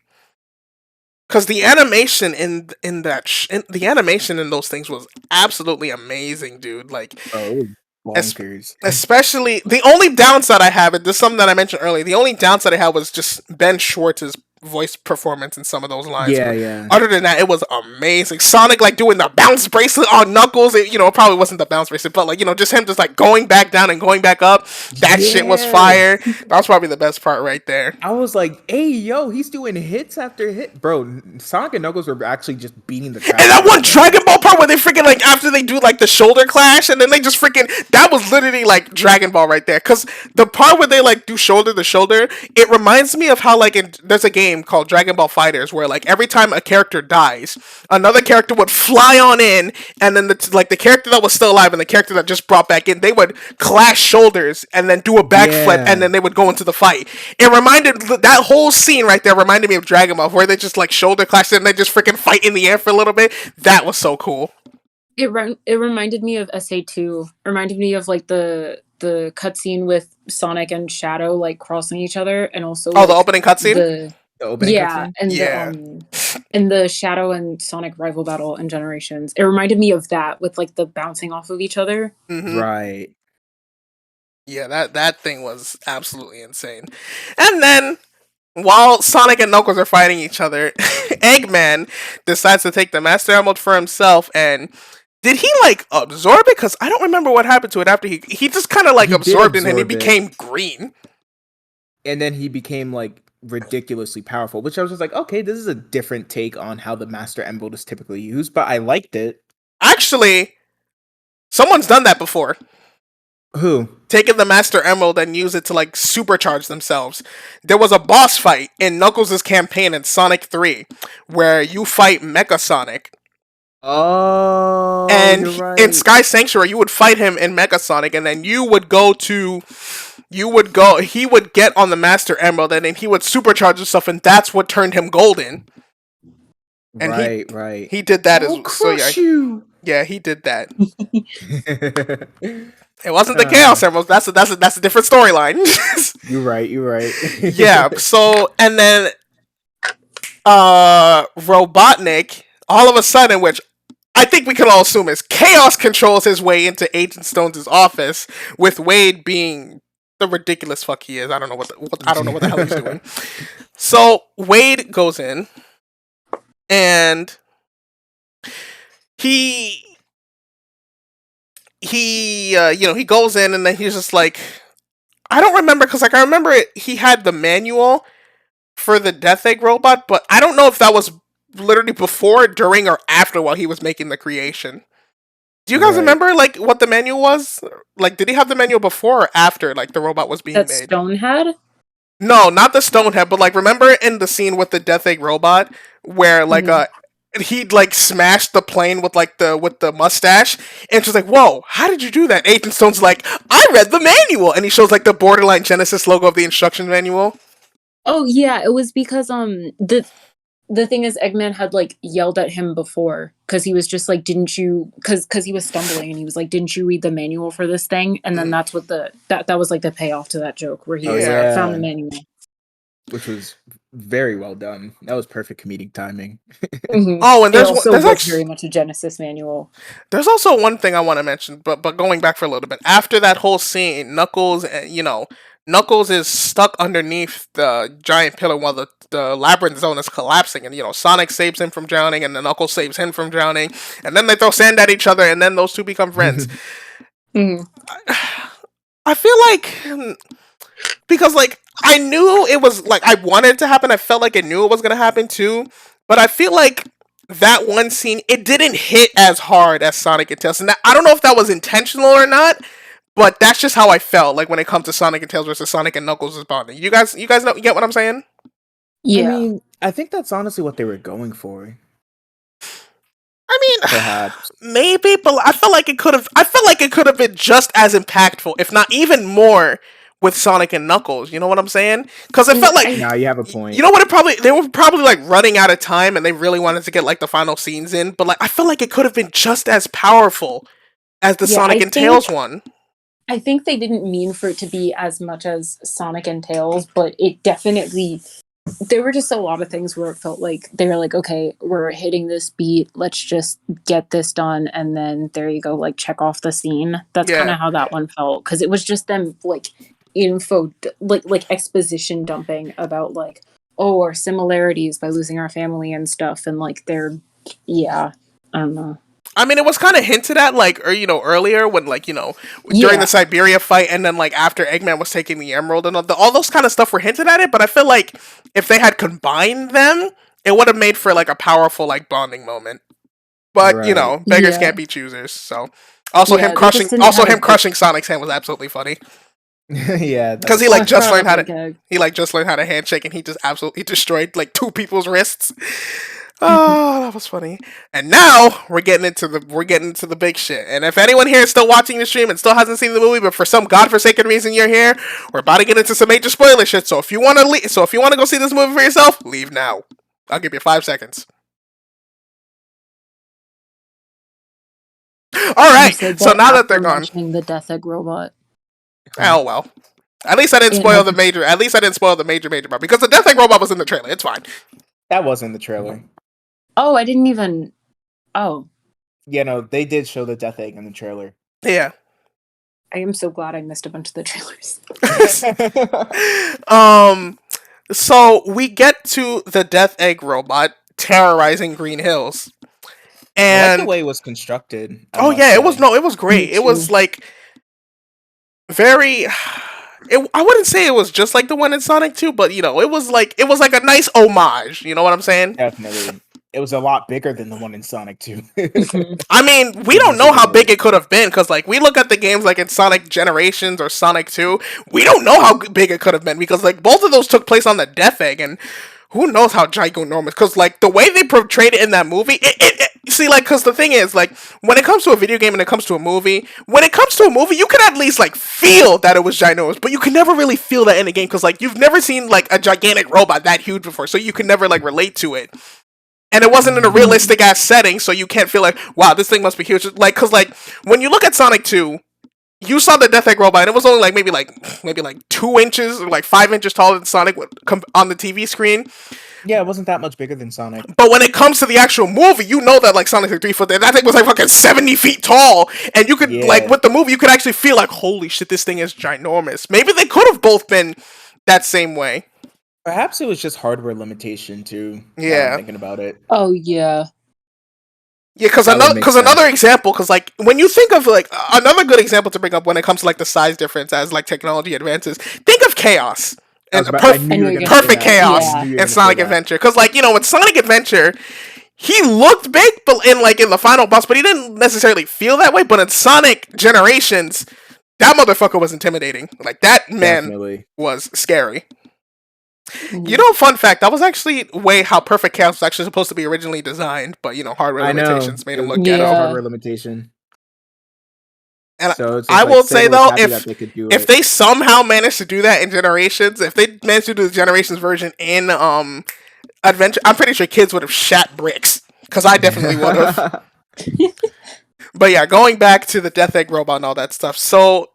Because the animation the animation in those things was absolutely amazing, dude. Like, Oh, it was bonkers. especially the only downside I have, and this is something that I mentioned earlier. The only downside I had was just Ben Schwartz's voice performance in some of those lines. Yeah, But yeah. other than that, it was amazing. Sonic like doing the bounce bracelet on Knuckles. It probably wasn't the bounce bracelet, but like just him just like going back down and going back up. That shit was Yeah. fire. That was probably the best part right there. I was like, "Hey, yo, he's doing hits after hit, bro." Sonic and Knuckles were actually just beating the crap. And that out of one each Dragon Ball part where they freaking like after they do like the shoulder clash and then they just freaking that was literally like Dragon Ball right there. Cause the part where they like do shoulder to shoulder, it reminds me of how like there's a game called Dragon Ball Fighters where like every time a character dies, another character would fly on in, and then the character that was still alive and the character that just brought back in, they would clash shoulders and then do a backflip Yeah. and then they would go into the fight. It reminded that whole scene right there reminded me of Dragon Ball where they just like shoulder clash and they just freaking fight in the air for a little bit. That was so cool. It reminded me of SA2. Reminded me of like the cutscene with Sonic and Shadow like crossing each other, and also the opening cutscene. The opening cutscene? and Yeah. the Shadow and Sonic rival battle in Generations. It reminded me of that with like the bouncing off of each other. Mhm. Right. Yeah, that thing was absolutely insane. And then while Sonic and Knuckles are fighting each other, Eggman decides to take the Master Emerald for himself. And did he like absorb it? Because I don't remember what happened to it after he just kind of like He did absorbed it and he absorb it. became green. And then he became like ridiculously powerful, which I was just like, okay, this is a different take on how the Master Emerald is typically used, but I liked it. Actually, someone's done that before. Who? Taken the Master Emerald and use it to like supercharge themselves. There was a boss fight in Knuckles' campaign in Sonic 3 where you fight Mecha Sonic. Oh, And you're right. in Sky Sanctuary, you would fight him in Mecha Sonic, and then he would get on the Master Emerald, and then he would supercharge himself, and that's what turned him golden. And right. He did that I'll as so. crush you. Yeah, he did that. It wasn't the Chaos Emeralds. That's a different storyline. You're right. Yeah. So and then, Robotnik, all of a sudden, which I think we can all assume is Chaos controls his way into Agent Stone's office, with Wade being the ridiculous fuck he is. I don't know what the hell he's doing. So Wade goes in, and he goes in, and then he's just like, I don't remember, because like I remember he had the manual for the Death Egg robot, but I don't know if that was literally before, during, or after while he was making the creation. Do you guys remember like what the manual was? Like, did he have the manual before or after like the robot was being That made? Stone had? No, not the Stonehead, but like remember in the scene with the Death Egg robot where like he'd like smashed the plane with the mustache, and she's like, "Whoa, how did you do that?" Agent Stone's like, "I read the manual," and he shows like the Borderline Genesis logo of the instruction manual. Oh yeah, it was because the thing is, Eggman had like yelled at him before because he was just like, "Didn't you?" Because he was stumbling and he was like, "Didn't you read the manual for this thing?" And then that's what that was like the payoff to that joke where he found the manual, which was very well done. That was perfect comedic timing. Mm-hmm. Oh, and there's actually very much a Genesis manual. There's also one thing I want to mention, but going back for a little bit after that whole scene, Knuckles is stuck underneath the giant pillar while the labyrinth zone is collapsing, and Sonic saves him from drowning, and then Knuckles saves him from drowning, and then they throw sand at each other, and then those two become friends. Mm-hmm. I feel like, because like I knew it was like I wanted it to happen, I felt like it knew it was gonna happen too, but I feel like that one scene, it didn't hit as hard as Sonic and Tails, and I don't know if that was intentional or not. But that's just how I felt like when it comes to Sonic and Tails versus Sonic and Knuckles' bonding. You guys know, you get what I'm saying? Yeah. I mean, I think that's honestly what they were going for. I mean, perhaps maybe, but I felt like it could have been just as impactful, if not even more, with Sonic and Knuckles. You know what I'm saying? Because it felt like now you have a point. You know what? They were probably like running out of time, and they really wanted to get like the final scenes in. But like, I feel like it could have been just as powerful as the Sonic and Tails one. I think they didn't mean for it to be as much as Sonic and Tails, but it definitely, there were just a lot of things where it felt like they were like, okay, we're hitting this beat, let's just get this done, and then there you go, like check off the scene. That's kind Yeah. of how that one felt, because it was just them like like exposition dumping about like, oh, our similarities by losing our family and stuff, and like they're, yeah, I don't know. I mean, it was kind of hinted at, like, or earlier when, like, during Yeah. the Siberia fight, and then like after Eggman was taking the Emerald, and all those kind of stuff were hinted at it. But I feel like if they had combined them, it would have made for like a powerful like bonding moment. But Right. beggars Yeah. can't be choosers. So also Yeah, him they crushing, just didn't have a good- crushing Sonic's hand was absolutely funny Yeah, that because he was- like just learned how to gag. just learned how to handshake, and he just absolutely destroyed like 2 people's wrists. Oh, that was funny. And now we're getting into the big shit. And if anyone here is still watching the stream and still hasn't seen the movie, but for some godforsaken reason you're here, we're about to get into some major spoiler shit. So if you want to go see this movie for yourself, leave now. I'll give you 5 seconds. All right. So now that they're gone, Mentioning the Death Egg robot. oh well. At least I didn't Yeah. spoil the major. At least I didn't spoil the major part, because the Death Egg robot was in the trailer. It's fine. that was in the trailer. Oh, I didn't even. Oh, Yeah, no, they did show the death egg in the trailer. Yeah. I am so glad I missed a bunch of the trailers. So we get to the Death Egg robot terrorizing Green Hills. I like And the way it was constructed. I oh must yeah, say. it was great. Me It was too. like very I wouldn't say it was just like the one in Sonic 2, but it was like a nice homage, you know what I'm saying? Definitely. It was a lot bigger than the one in Sonic 2. Mhm. I mean, we don't know how big it could have been, because like we look at the games like in Sonic Generations or Sonic 2, we don't know how big it could have been, because like both of those took place on the Death Egg, and who knows how ginormous, because like the way they portrayed it in that movie, see, like, because the thing is, like, when it comes to a video game and it comes to a movie, you can at least like feel that it was ginormous, but you can never really feel that in a game, because like you've never seen like a gigantic robot that huge before, so you can never like relate to it. And it wasn't in a realistic ass setting, so you can't feel like, wow, this thing must be huge. Like, because like when you look at Sonic 2, you saw the Death Egg robot, and it was only like maybe like 2 inches or like 5 inches taller than Sonic on the TV screen. Yeah, it wasn't that much bigger than Sonic. But when it comes to the actual movie, you know that like Sonic's like 3 foot there. That thing was like fucking 70 feet tall, and you could like Yeah. with the movie, you could actually feel like, holy shit, this thing is ginormous. Maybe they could have both been that same way. Perhaps it was just hardware limitation too. now Yeah. I'm thinking about it. Oh yeah. Yeah, because That would make another sense. example, because like when you think of like another good example to bring up when it comes to like the size difference as like technology advances, think of Chaos and I knew you were knew gonna perfect say that. chaos Yeah. I knew you were in gonna say Sonic that. Adventure, because like with Sonic Adventure, he looked big, but in the final boss, but he didn't necessarily feel that way. But in Sonic Generations, that motherfucker was intimidating. Like that man Definitely. was scary. Mhm. Fun fact, that was actually how Perfect Chaos was actually supposed to be originally designed, but hardware I know. limitations made him look It was ghetto. a Yeah. hardware limitation. And So it's just I like will Sega say was though, happy that they could do if it. they somehow managed to do that in Generations, if they managed to do the Generations version in Adventure, I'm pretty sure kids would have shat bricks, because I definitely would have. But yeah, going back to the Death Egg robot and all that stuff. So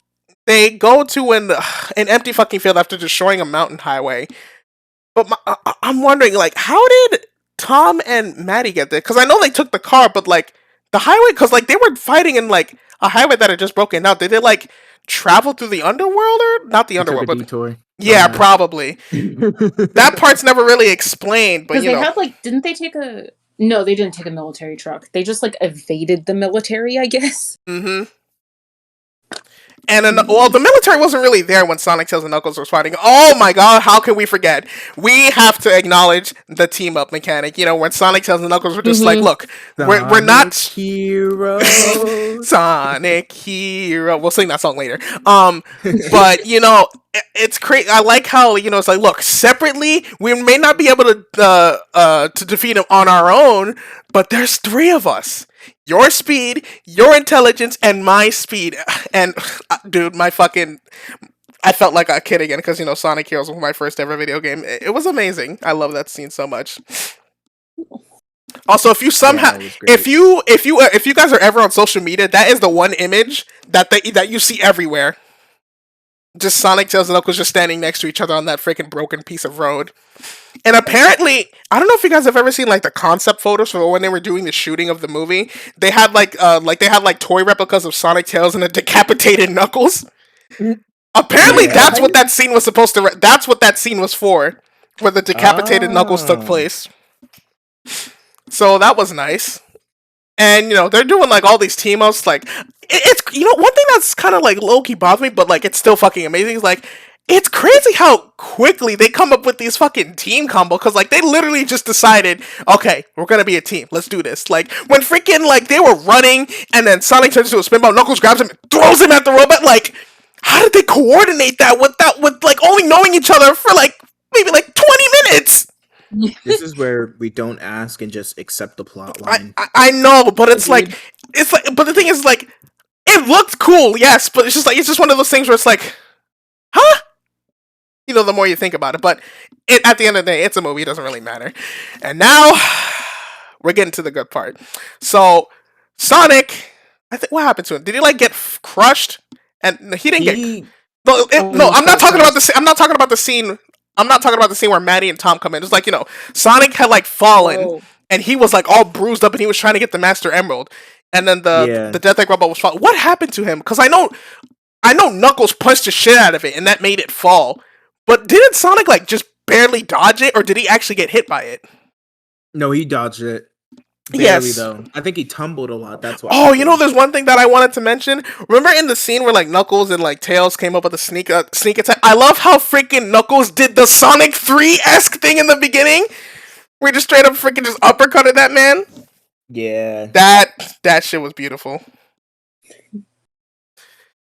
they go to an empty fucking field after destroying a mountain highway. But I'm wondering, like, how did Tom and Maddie get there? Because I know they took the car, but like the highway, because like they were fighting in like a highway that had just broken down. Did they like travel through the underworld, or not the They took underworld? a But detour. yeah, Yeah. probably. That part's never really explained, but Because they had like, didn't they take a? No, they didn't take a military truck. They just like evaded the military, I guess. Mm-hmm. And then, well, the military wasn't really there when Sonic, Tails, and Knuckles was fighting. Oh my god, how can we forget? We have to acknowledge the team up mechanic. When Sonic, Tails, and Knuckles were just like, look, we're not heroes. Sonic Hero. We'll sing that song later. But it's crazy. I like how it's like, look, separately we may not be able to defeat him on our own, but there's 3 of us. Your speed, your intelligence, and my speed. And dude, I felt like a kid again, because Sonic Heroes was my first ever video game. It was amazing. I love that scene so much. Also, if you somehow, Yeah, it was great. if you guys are ever on social media, that is the one image that you see everywhere. just Sonic, Tails, and Knuckles just standing next to each other on that freaking broken piece of road. And apparently, I don't know if you guys have ever seen like the concept photos for when they were doing the shooting of the movie. They had like toy replicas of Sonic, Tails, and a decapitated Knuckles. Apparently, Yeah. that's what that scene was supposed to. That's what that scene was for, where the decapitated Knuckles took place. So that was nice. And they're doing like all these team ups. Like it's one thing that's kind of like low key bothers me, but like it's still fucking amazing. Is like it's crazy how quickly they come up with these fucking team combo. Because like they literally just decided, okay, we're gonna be a team. Let's do this. Like when freaking like they were running, and then Sonic turns into a spinball, Knuckles grabs him, throws him at the robot. Like how did they coordinate that with like only knowing each other for like maybe like 20 minutes? This is where we don't ask and just accept the plot line. I know, but it's Agreed. like, but the thing is, like, it looked cool, yes, but it's just one of those things where it's like, huh? The more you think about it, but at the end of the day, it's a movie, it doesn't really matter. And now, we're getting to the good part. So, Sonic, what happened to him? Did he, like, get crushed? And he didn't get... No, I'm not talking about the scene. I'm not talking about the scene. I'm not talking about the scene where Maddie and Tom come in. It's like, Sonic had like fallen and he was like all bruised up and he was trying to get the Master Emerald. And then the Death Egg robot was falling. What happened to him? Because I know Knuckles punched the shit out of it and that made it fall. But didn't Sonic like just barely dodge it, or did he actually get hit by it? No, he dodged it. Barely, Yes. though. I think he tumbled a lot. That's why. Oh, there's one thing that I wanted to mention. Remember in the scene where like Knuckles and like Tails came up with a sneak attack? I love how freaking Knuckles did the Sonic 3-esque thing in the beginning. Where he just straight up freaking just uppercutted that man. Yeah. That shit was beautiful.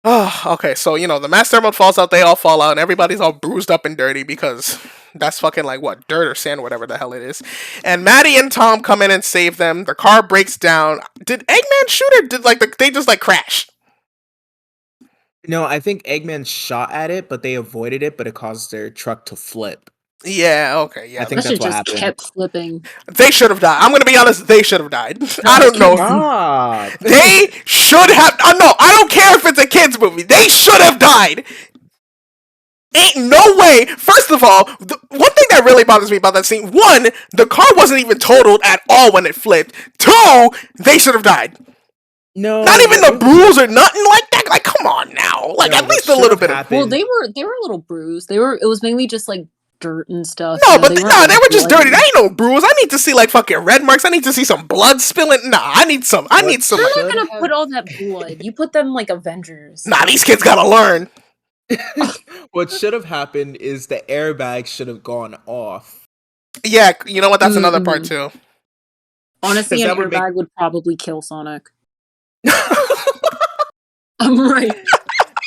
Oh, okay, so the Master Emerald falls out, they all fall out, and everybody's all bruised up and dirty because that's fucking like what, dirt or sand, whatever the hell it is. And Maddie and Tom come in and save them. The car breaks down. Did Eggman shoot, or did they just like crash? No, I think Eggman shot at it, but they avoided it, but it caused their truck to flip. Yeah, okay, yeah. I think That that's shit what just happened. kept flipping. They should have died. I'm gonna be honest, they should have died. I don't know. God. They should have. No, I don't care if it's a kids movie. They should have died. Ain't no way. First of all, the one thing that really bothers me about that scene: one, the car wasn't even totaled at all when it flipped. Two, they should have died. No, Not even the bruise or nothing like that. Like, come on now. Like, No, at what least a little should've bit. happened- Well, they were a little bruised. It was mainly just like dirt and stuff. No, you know, but weren't, they like, were just dirty. bloody. That ain't no bruise. I need to see like fucking red marks. I need to see some blood spilling. Nah, I need some. You're Like, not gonna put all that blood. You put them like Avengers. nah, these kids gotta learn. What should have happened is the airbag should have gone off. Yeah, you know what? That's another part too. Honestly, an that would airbag would probably kill Sonic. I'm right.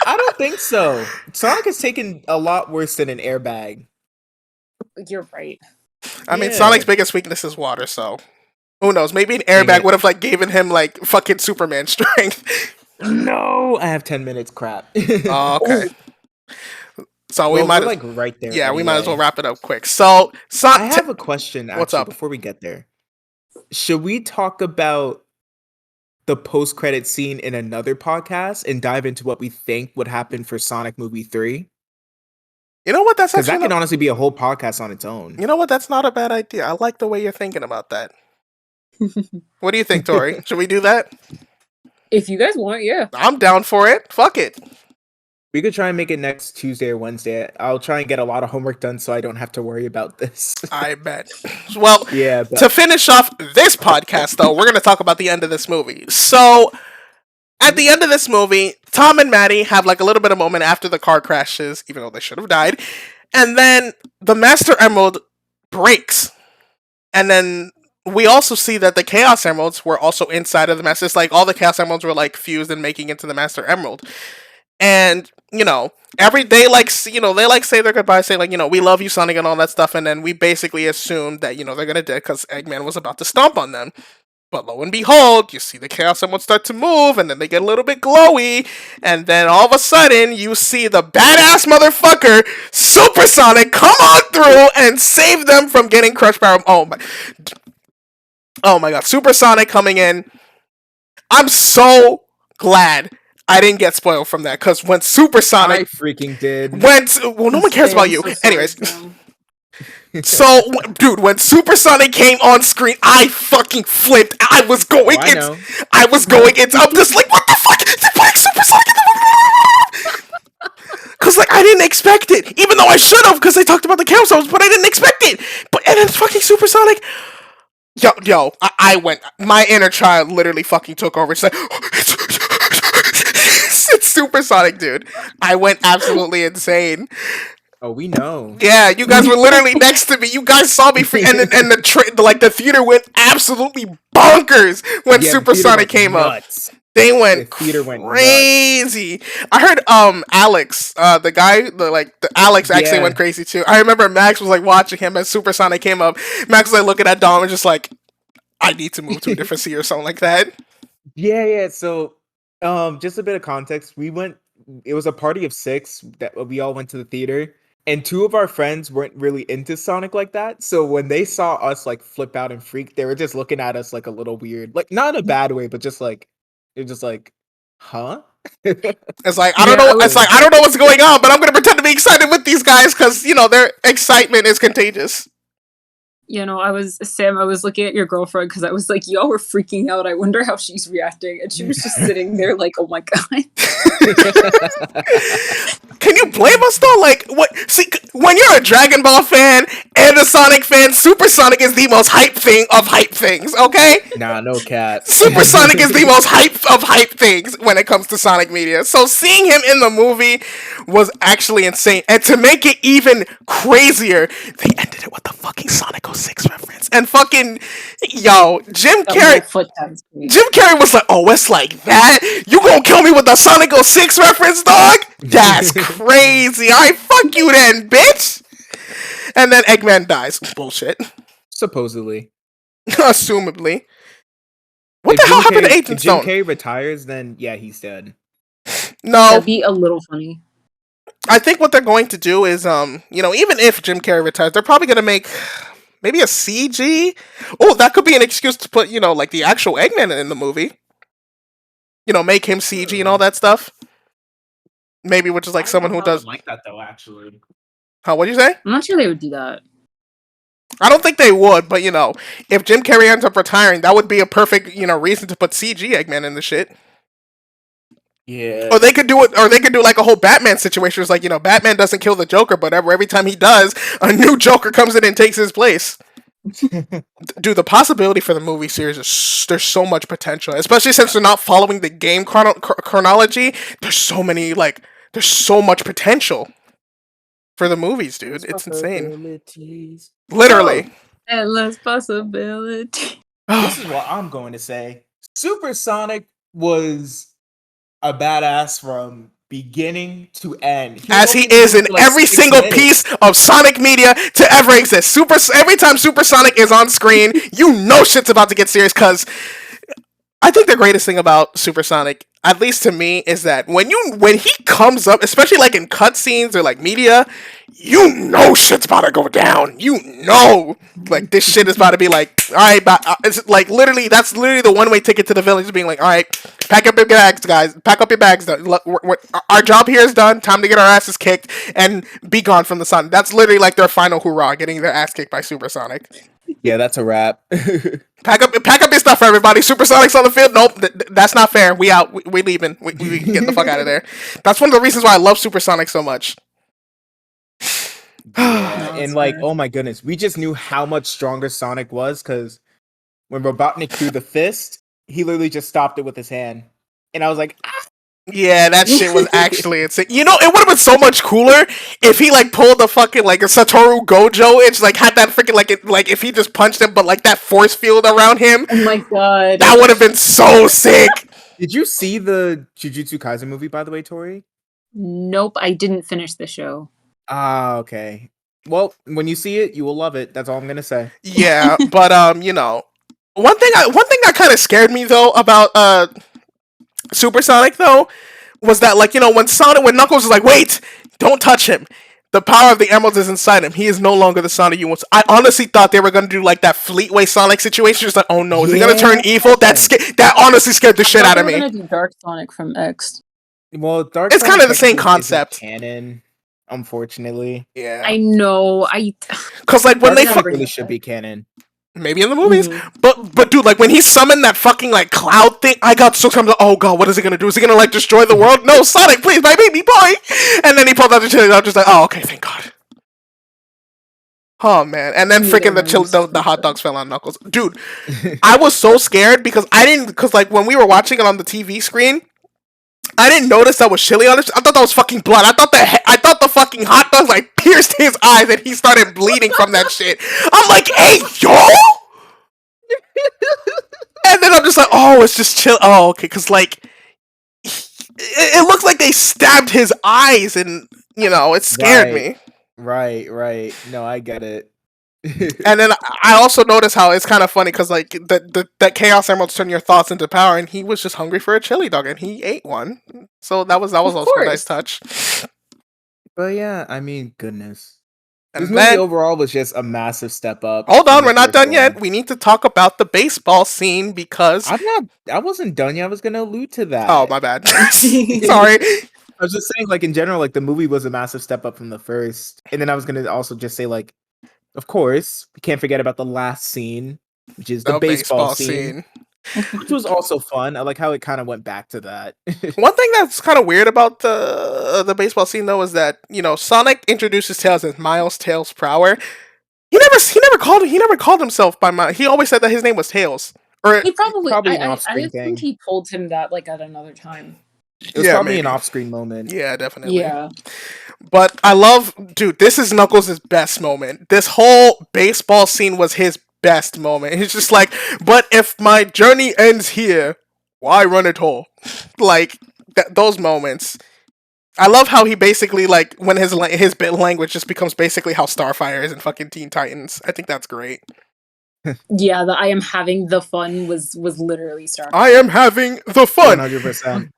I don't think so. Sonic has taken a lot worse than an airbag. You're right. I mean, Yeah. Sonic's biggest weakness is water, so who knows? Maybe an Dang airbag it. would have like given him like fucking Superman strength. No, I have 10 minutes. Crap. Oh, okay. So we Well, might we're like right there. yeah, we might as well anyway. wrap it up quick. So, I have a question. Actually, What's up? Before we get there, should we talk about the post-credit scene in another podcast and dive into what we think would happen for Sonic Movie 3? you know what? That's Because that actually can honestly be a whole podcast on its own. you know what? That's not a bad idea. I like the way you're thinking about that. What do you think, Tori? Should we do that? If you guys want, yeah. I'm down for it. Fuck it. We could try and make it next Tuesday or Wednesday. I'll try and get a lot of homework done so I don't have to worry about this. I bet. Well, Yeah, but to finish off this podcast, though, we're going to talk about the end of this movie. So, at the end of this movie, Tom and Maddie have like a little bit of moment after the car crashes, even though they should have died. And then the Master Emerald breaks. And then we also see that the Chaos Emeralds were also inside of the Master. It's like all the Chaos Emeralds were like fused and making into the Master Emerald. And, they like say their goodbye, say like, we love you, Sonic, and all that stuff. And then we basically assume that, they're going to die because Eggman was about to stomp on them. But lo and behold, you see the Chaos Emeralds start to move, and then they get a little bit glowy. And then all of a sudden, you see the badass motherfucker, Super Sonic, come on through and save them from getting crushed by... Oh my god. Super Sonic coming in. I'm so glad I didn't get spoiled from that because when I Supersonic freaking did. went, well, no one cares about you. I'm so sorry, Anyways, Sam. so dude, when Supersonic came on screen, I fucking flipped. I was going, I know. I was going. I'm just like, what the fuck? They're putting Supersonic in the movie. Cause like I didn't expect it, even though I should have, because they talked about the cameos, but I didn't expect it. But and then fucking Supersonic. Yo, I went. My inner child literally fucking took over. It's like, it's Supersonic, dude. I went absolutely insane. Oh, we know. Yeah, you guys were literally next to me. You guys saw me, and the theater went absolutely bonkers when Yeah, the theater Supersonic went came up. nuts. They went The theater went crazy. I heard Alex, the guy, the Alex actually Yeah. went crazy too. I remember Max was like watching him as Supersonic came up. Max was like looking at Dom and just like, I need to move to a different seat or something like that. Yeah. So, just a bit of context. We went. It was a party of 6 that we all went to the theater, and 2 of our friends weren't really into Sonic like that. So when they saw us like flip out and freak, they were just looking at us like a little weird, like not in a bad way, but just like they're just like, huh? It's like I don't Yeah, know. It's like I don't know what's going on, but I'm gonna pretend to be excited with these guys because their excitement is contagious. I was looking at your girlfriend because I was like, y'all were freaking out. I wonder how she's reacting. And she was just sitting there like, oh my God. Can you blame us though? Like, what? See, when you're a Dragon Ball fan and a Sonic fan, Supersonic is the most hype thing of hype things, okay? Nah, no cat. Supersonic is the most hype of hype things when it comes to Sonic media. So seeing him in the movie was actually insane. And to make it even crazier, they ended it with the fucking Sonic 06 reference. And fucking, Jim Carrey was like, oh, it's like that? You gonna kill me with the Sonic 06 reference, dog? That's crazy. Alright, fuck you then, bitch. And then Eggman dies. Bullshit. Supposedly. Assumably. What If the hell Jim happened to Carrey- Agent if Jim Stone? Carrey retires, then yeah, he's dead. No, That'd be a little funny. I think what they're going to do is, even if Jim Carrey retires, they're probably gonna make maybe a CG. Oh, that could be an excuse to put, like the actual Eggman in the movie. Make him CG and all that stuff. Maybe, which is like someone who does. like that though. Actually, How? What'd you say? I'm not sure they would do that. I don't think they would, but if Jim Carrey ends up retiring, that would be a perfect, reason to put CG Eggman in the shit. yeah. Or they could do it, or they could do like a whole Batman situation. It's like, Batman doesn't kill the Joker, but every time he does, a new Joker comes in and takes his place. Dude, the possibility for the movie series there's so much potential, especially since they're not following the game chronology. There's so much potential for the movies, dude. It's insane. Literally. Endless possibility. This is what I'm going to say. Supersonic was a badass from beginning to end. As he is in every single piece of Sonic media to ever exist. Every time Supersonic is on screen, shit's about to get serious, because I think the greatest thing about Supersonic, at least to me, is that when he comes up, especially like in cutscenes or like media, shit's about to go down. Like this shit is about to be like, all right, it's like that's literally the one-way ticket to the village, being like, all right, pack up your bags, guys, pack up your bags. Our job here is done. Time to get our asses kicked and be gone from the sun. That's literally like their final hurrah, getting their ass kicked by Supersonic. Yeah, that's a wrap. Pack up your stuff, everybody. Supersonic's on the field. Nope, that's not fair. We out. We leaving. We get the fuck out of there. That's one of the reasons why I love Supersonic so much. Yeah, and like, oh my goodness, we just knew how much stronger Sonic was, because when Robotnik threw the fist, he literally just stopped it with his hand, and I was like, ah! Yeah, that shit was actually insane. It would have been so much cooler if he like pulled the fucking like a Satoru Gojo and just like had that freaking like if he just punched him, but like that force field around him. Oh my God, that would have been so sick. Did you see the Jujutsu Kaisen movie, by the way, Tori? Nope, I didn't finish the show. Ah, okay. Well, when you see it, you will love it. That's all I'm gonna say. Yeah, but one thing that kind of scared me though about Supersonic though was that when Knuckles was like, wait, don't touch him. The power of the emeralds is inside him. He is no longer the Sonic you want. I honestly thought they were gonna do like that Fleetway Sonic situation. Just like, oh no, is he gonna turn evil? That honestly scared the shit out of me. They were gonna do Dark Sonic from X. Well, Dark It's kind Sonic of the same technically isn't concept. canon, unfortunately. Yeah, I know. because like when Dark they Sonic bring really up should that. be canon. maybe in the movies, Mhm. but dude, like when he summoned that fucking like cloud thing, I got so excited. Oh god, what is he gonna do? Is he gonna like destroy the world? No, Sonic, please, my baby boy. And then he pulled out the chili. I was just like, oh okay, thank God. Oh man, and then Yeah, freaking no, it was the hot fun. dogs fell on Knuckles. Dude, I was so scared because I didn't because like when we were watching it on the TV screen, I didn't notice that was chili on it. I thought that was fucking blood. I thought the fucking hot dogs like pierced his eyes and he started bleeding from that shit. I'm like, hey yo. And then I'm just like, oh, it's just chill. Oh, okay, because like it looks like they stabbed his eyes, and it scared Right, me. right. No, I get it. And then I also noticed how it's kind of funny because like that Chaos Emeralds turn your thoughts into power, and he was just hungry for a chili dog, and he ate one. So that was Of also a nice course. touch. But yeah, I mean, goodness. This And movie then overall was just a massive step up hold from on, the we're not first done yet. one. We need to talk about the baseball scene because I wasn't done yet. I was gonna allude to oh that. my bad, sorry. I was just saying, like, in general, like the movie was a massive step up from the first. And then I was gonna also just say, like, of course, we can't forget about the last scene, which is the The baseball baseball scene, scene. which was also fun. I like how it kind of went back to that. One thing that's kind of weird about the baseball scene though is that Sonic introduces Tails as Miles Tails Prower. He never called himself by Miles. He always said that his name was Tails. Or He probably. Probably an I off-screen think thing. he told him that like at another time. It was yeah, probably an maybe. off-screen moment. Yeah, definitely. Yeah. But I love, dude. This is Knuckles' best moment. This whole baseball scene was his best moment. He's just like, but if my journey ends here, why run it all? Like those moments. I love how he basically like when his bit language just becomes basically how Starfire is in fucking Teen Titans. I think that's great. Yeah, the I am having the fun was literally Starfire. I am having the fun, 100%.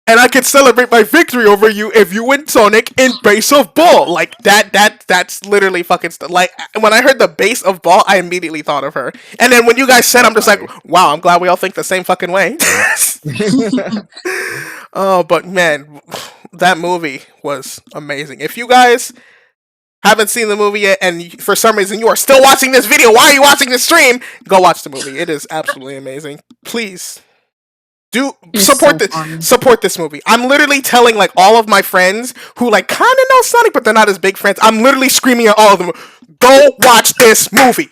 and I can celebrate my victory over you if you win Sonic in base of ball. Like that's literally fucking like when I heard the base of ball, I immediately thought of her. And then when you guys said, I'm just like, wow, I'm glad we all think the same fucking way. Oh, but man, that movie was amazing. If you guys haven't seen the movie yet, and for some reason you are still watching this video, why are you watching this stream? Go watch the movie. It is absolutely amazing. Please do It's support so this. fun. Support this movie. I'm literally telling like all of my friends who like kind of know Sonic, but they're not as big friends. I'm literally screaming at all of them, "Go watch this movie!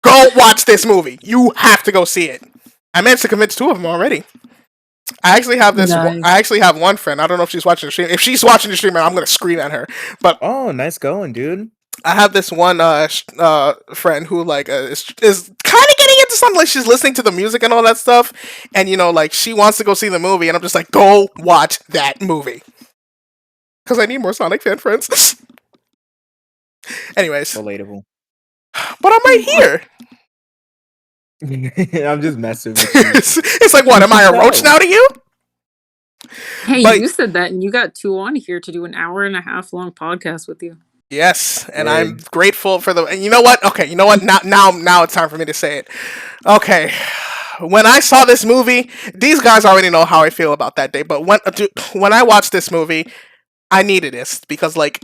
Go watch this movie! You have to go see it." I managed to convince 2 of them already. I actually have this. Nice. I actually have one friend. I don't know if she's watching the stream. If she's watching the stream, I'm gonna scream at her. But Oh, nice going, dude. I have this one friend who like is kind of getting into something. Like she's listening to the music and all that stuff, and like she wants to go see the movie, and I'm just like, go watch that movie because I need more Sonic fan friends. Anyways, Relatable. but I'm right here. I'm just messing with you. It's like, what? Am I a roach now to you? Hey, But- you said that, and you got 2 on here to do an hour and a half long podcast with you. Yes, and I'm Word. grateful for the. And you know what? Okay, you know what? Now it's time for me to say it. Okay, when I saw this movie, these guys already know how I feel about that day. But when I watched this movie, I needed this because like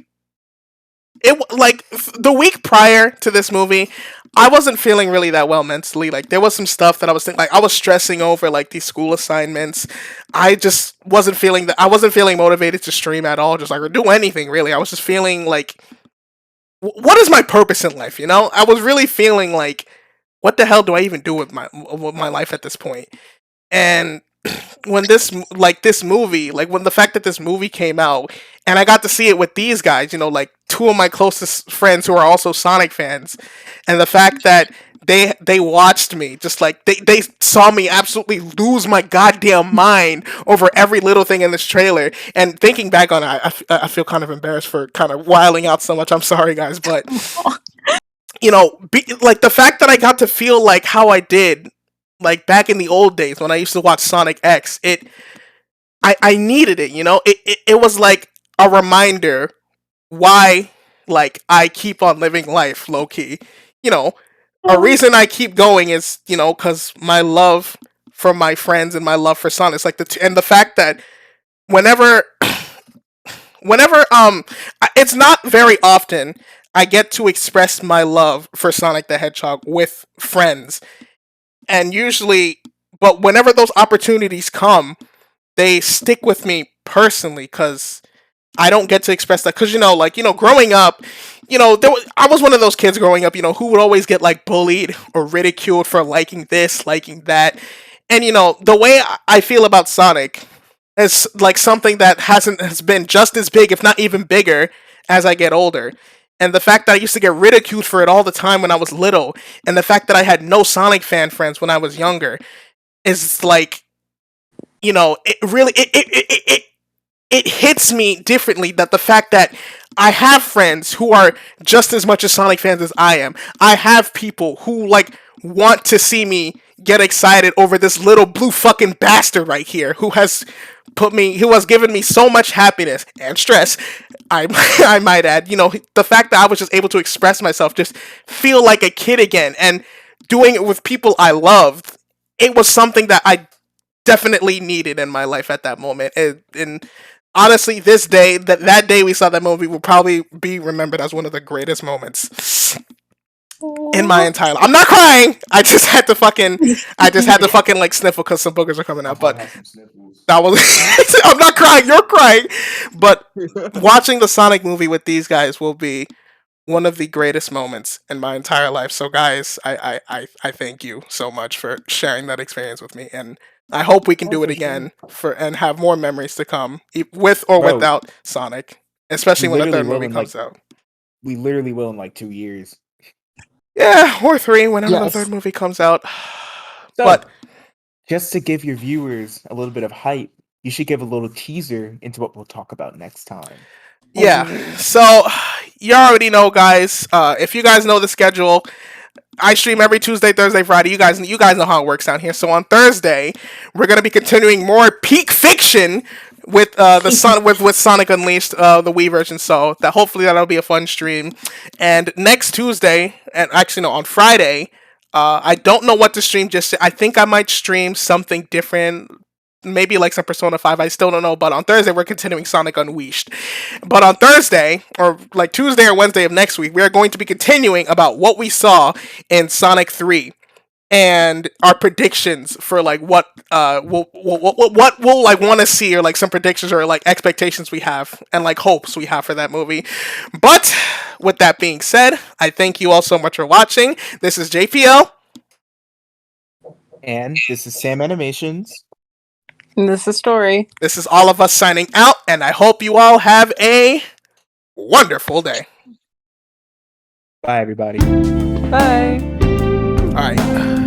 the week prior to this movie, I wasn't feeling really that well mentally. Like there was some stuff that I was thinking, like I was stressing over like these school assignments. I just wasn't feeling that. I wasn't feeling motivated to stream at all, just like or do anything really. I was just feeling like, what is my purpose in life? I was really feeling like, what the hell do I even do with my life at this point? And when this movie, like when the fact that this movie came out and I got to see it with these guys, like 2 of my closest friends who are also Sonic fans, and the fact that they watched me, just like they saw me absolutely lose my goddamn mind over every little thing in this trailer. And thinking back on it, I feel kind of embarrassed for kind of wiling out so much. I'm sorry, guys, but like the fact that I got to feel like how I did, like back in the old days when I used to watch Sonic X, I needed it. It was like a reminder why like I keep on living life low key. A reason I keep going is because my love for my friends and my love for Sonic. It's like and the fact that whenever it's not very often I get to express my love for Sonic the Hedgehog with friends. And usually, but whenever those opportunities come, they stick with me personally cuz I don't get to express that cuz growing up, I was one of those kids growing up, who would always get like bullied or ridiculed for liking this, liking that. And the way I feel about Sonic is like something that has been just as big, if not even bigger, as I get older. And the fact that I used to get ridiculed for it all the time when I was little, and the fact that I had no Sonic fan friends when I was younger, is like, it really it hits me differently that the fact that I have friends who are just as much as Sonic fans as I am. I have people who like want to see me get excited over this little blue fucking bastard right here who has given me so much happiness and stress. I I might add, the fact that I was just able to express myself, just feel like a kid again, and doing it with people I loved. It was something that I definitely needed in my life at that moment. And honestly, that day we saw that movie will probably be remembered as one of the greatest moments in my entire life. I'm not crying. I just had to fucking like sniffle because some boogers are coming out. But that was I'm not crying. You're crying. But watching the Sonic movie with these guys will be one of the greatest moments in my entire life. So, guys, I thank you so much for sharing that experience with me, and I hope we can do it again and have more memories to come, with or Bro, without Sonic, especially when the literally third will movie in comes out. we literally will in like 2 years. Yeah, or 3 whenever the Yes. third movie comes out. So, But just to give your viewers a little bit of hype, you should give a little teaser into what we'll talk about next time. yeah, so you already know, guys. If you guys know the schedule, I stream every Tuesday, Thursday, Friday. You guys know how it works down here. So on Thursday, we're gonna be continuing more peak fiction with with Sonic Unleashed, the Wii version. So that hopefully that'll be a fun stream. And next Tuesday, and actually no, on Friday, I don't know what to stream. Just I think I might stream something different. Maybe like some Persona 5, I still don't know. But on Thursday, we're continuing Sonic Unleashed. But on Thursday, or like Tuesday or Wednesday of next week, we are going to be continuing about what we saw in Sonic 3 and our predictions for like what we'll like want to see, or like some predictions or like expectations we have and like hopes we have for that movie. But with that being said, I thank you all so much for watching. This is JPL. And this is Sam Animations. And this is Story. This is all of us signing out, and I hope you all have a wonderful day. Bye, everybody. Bye. All right.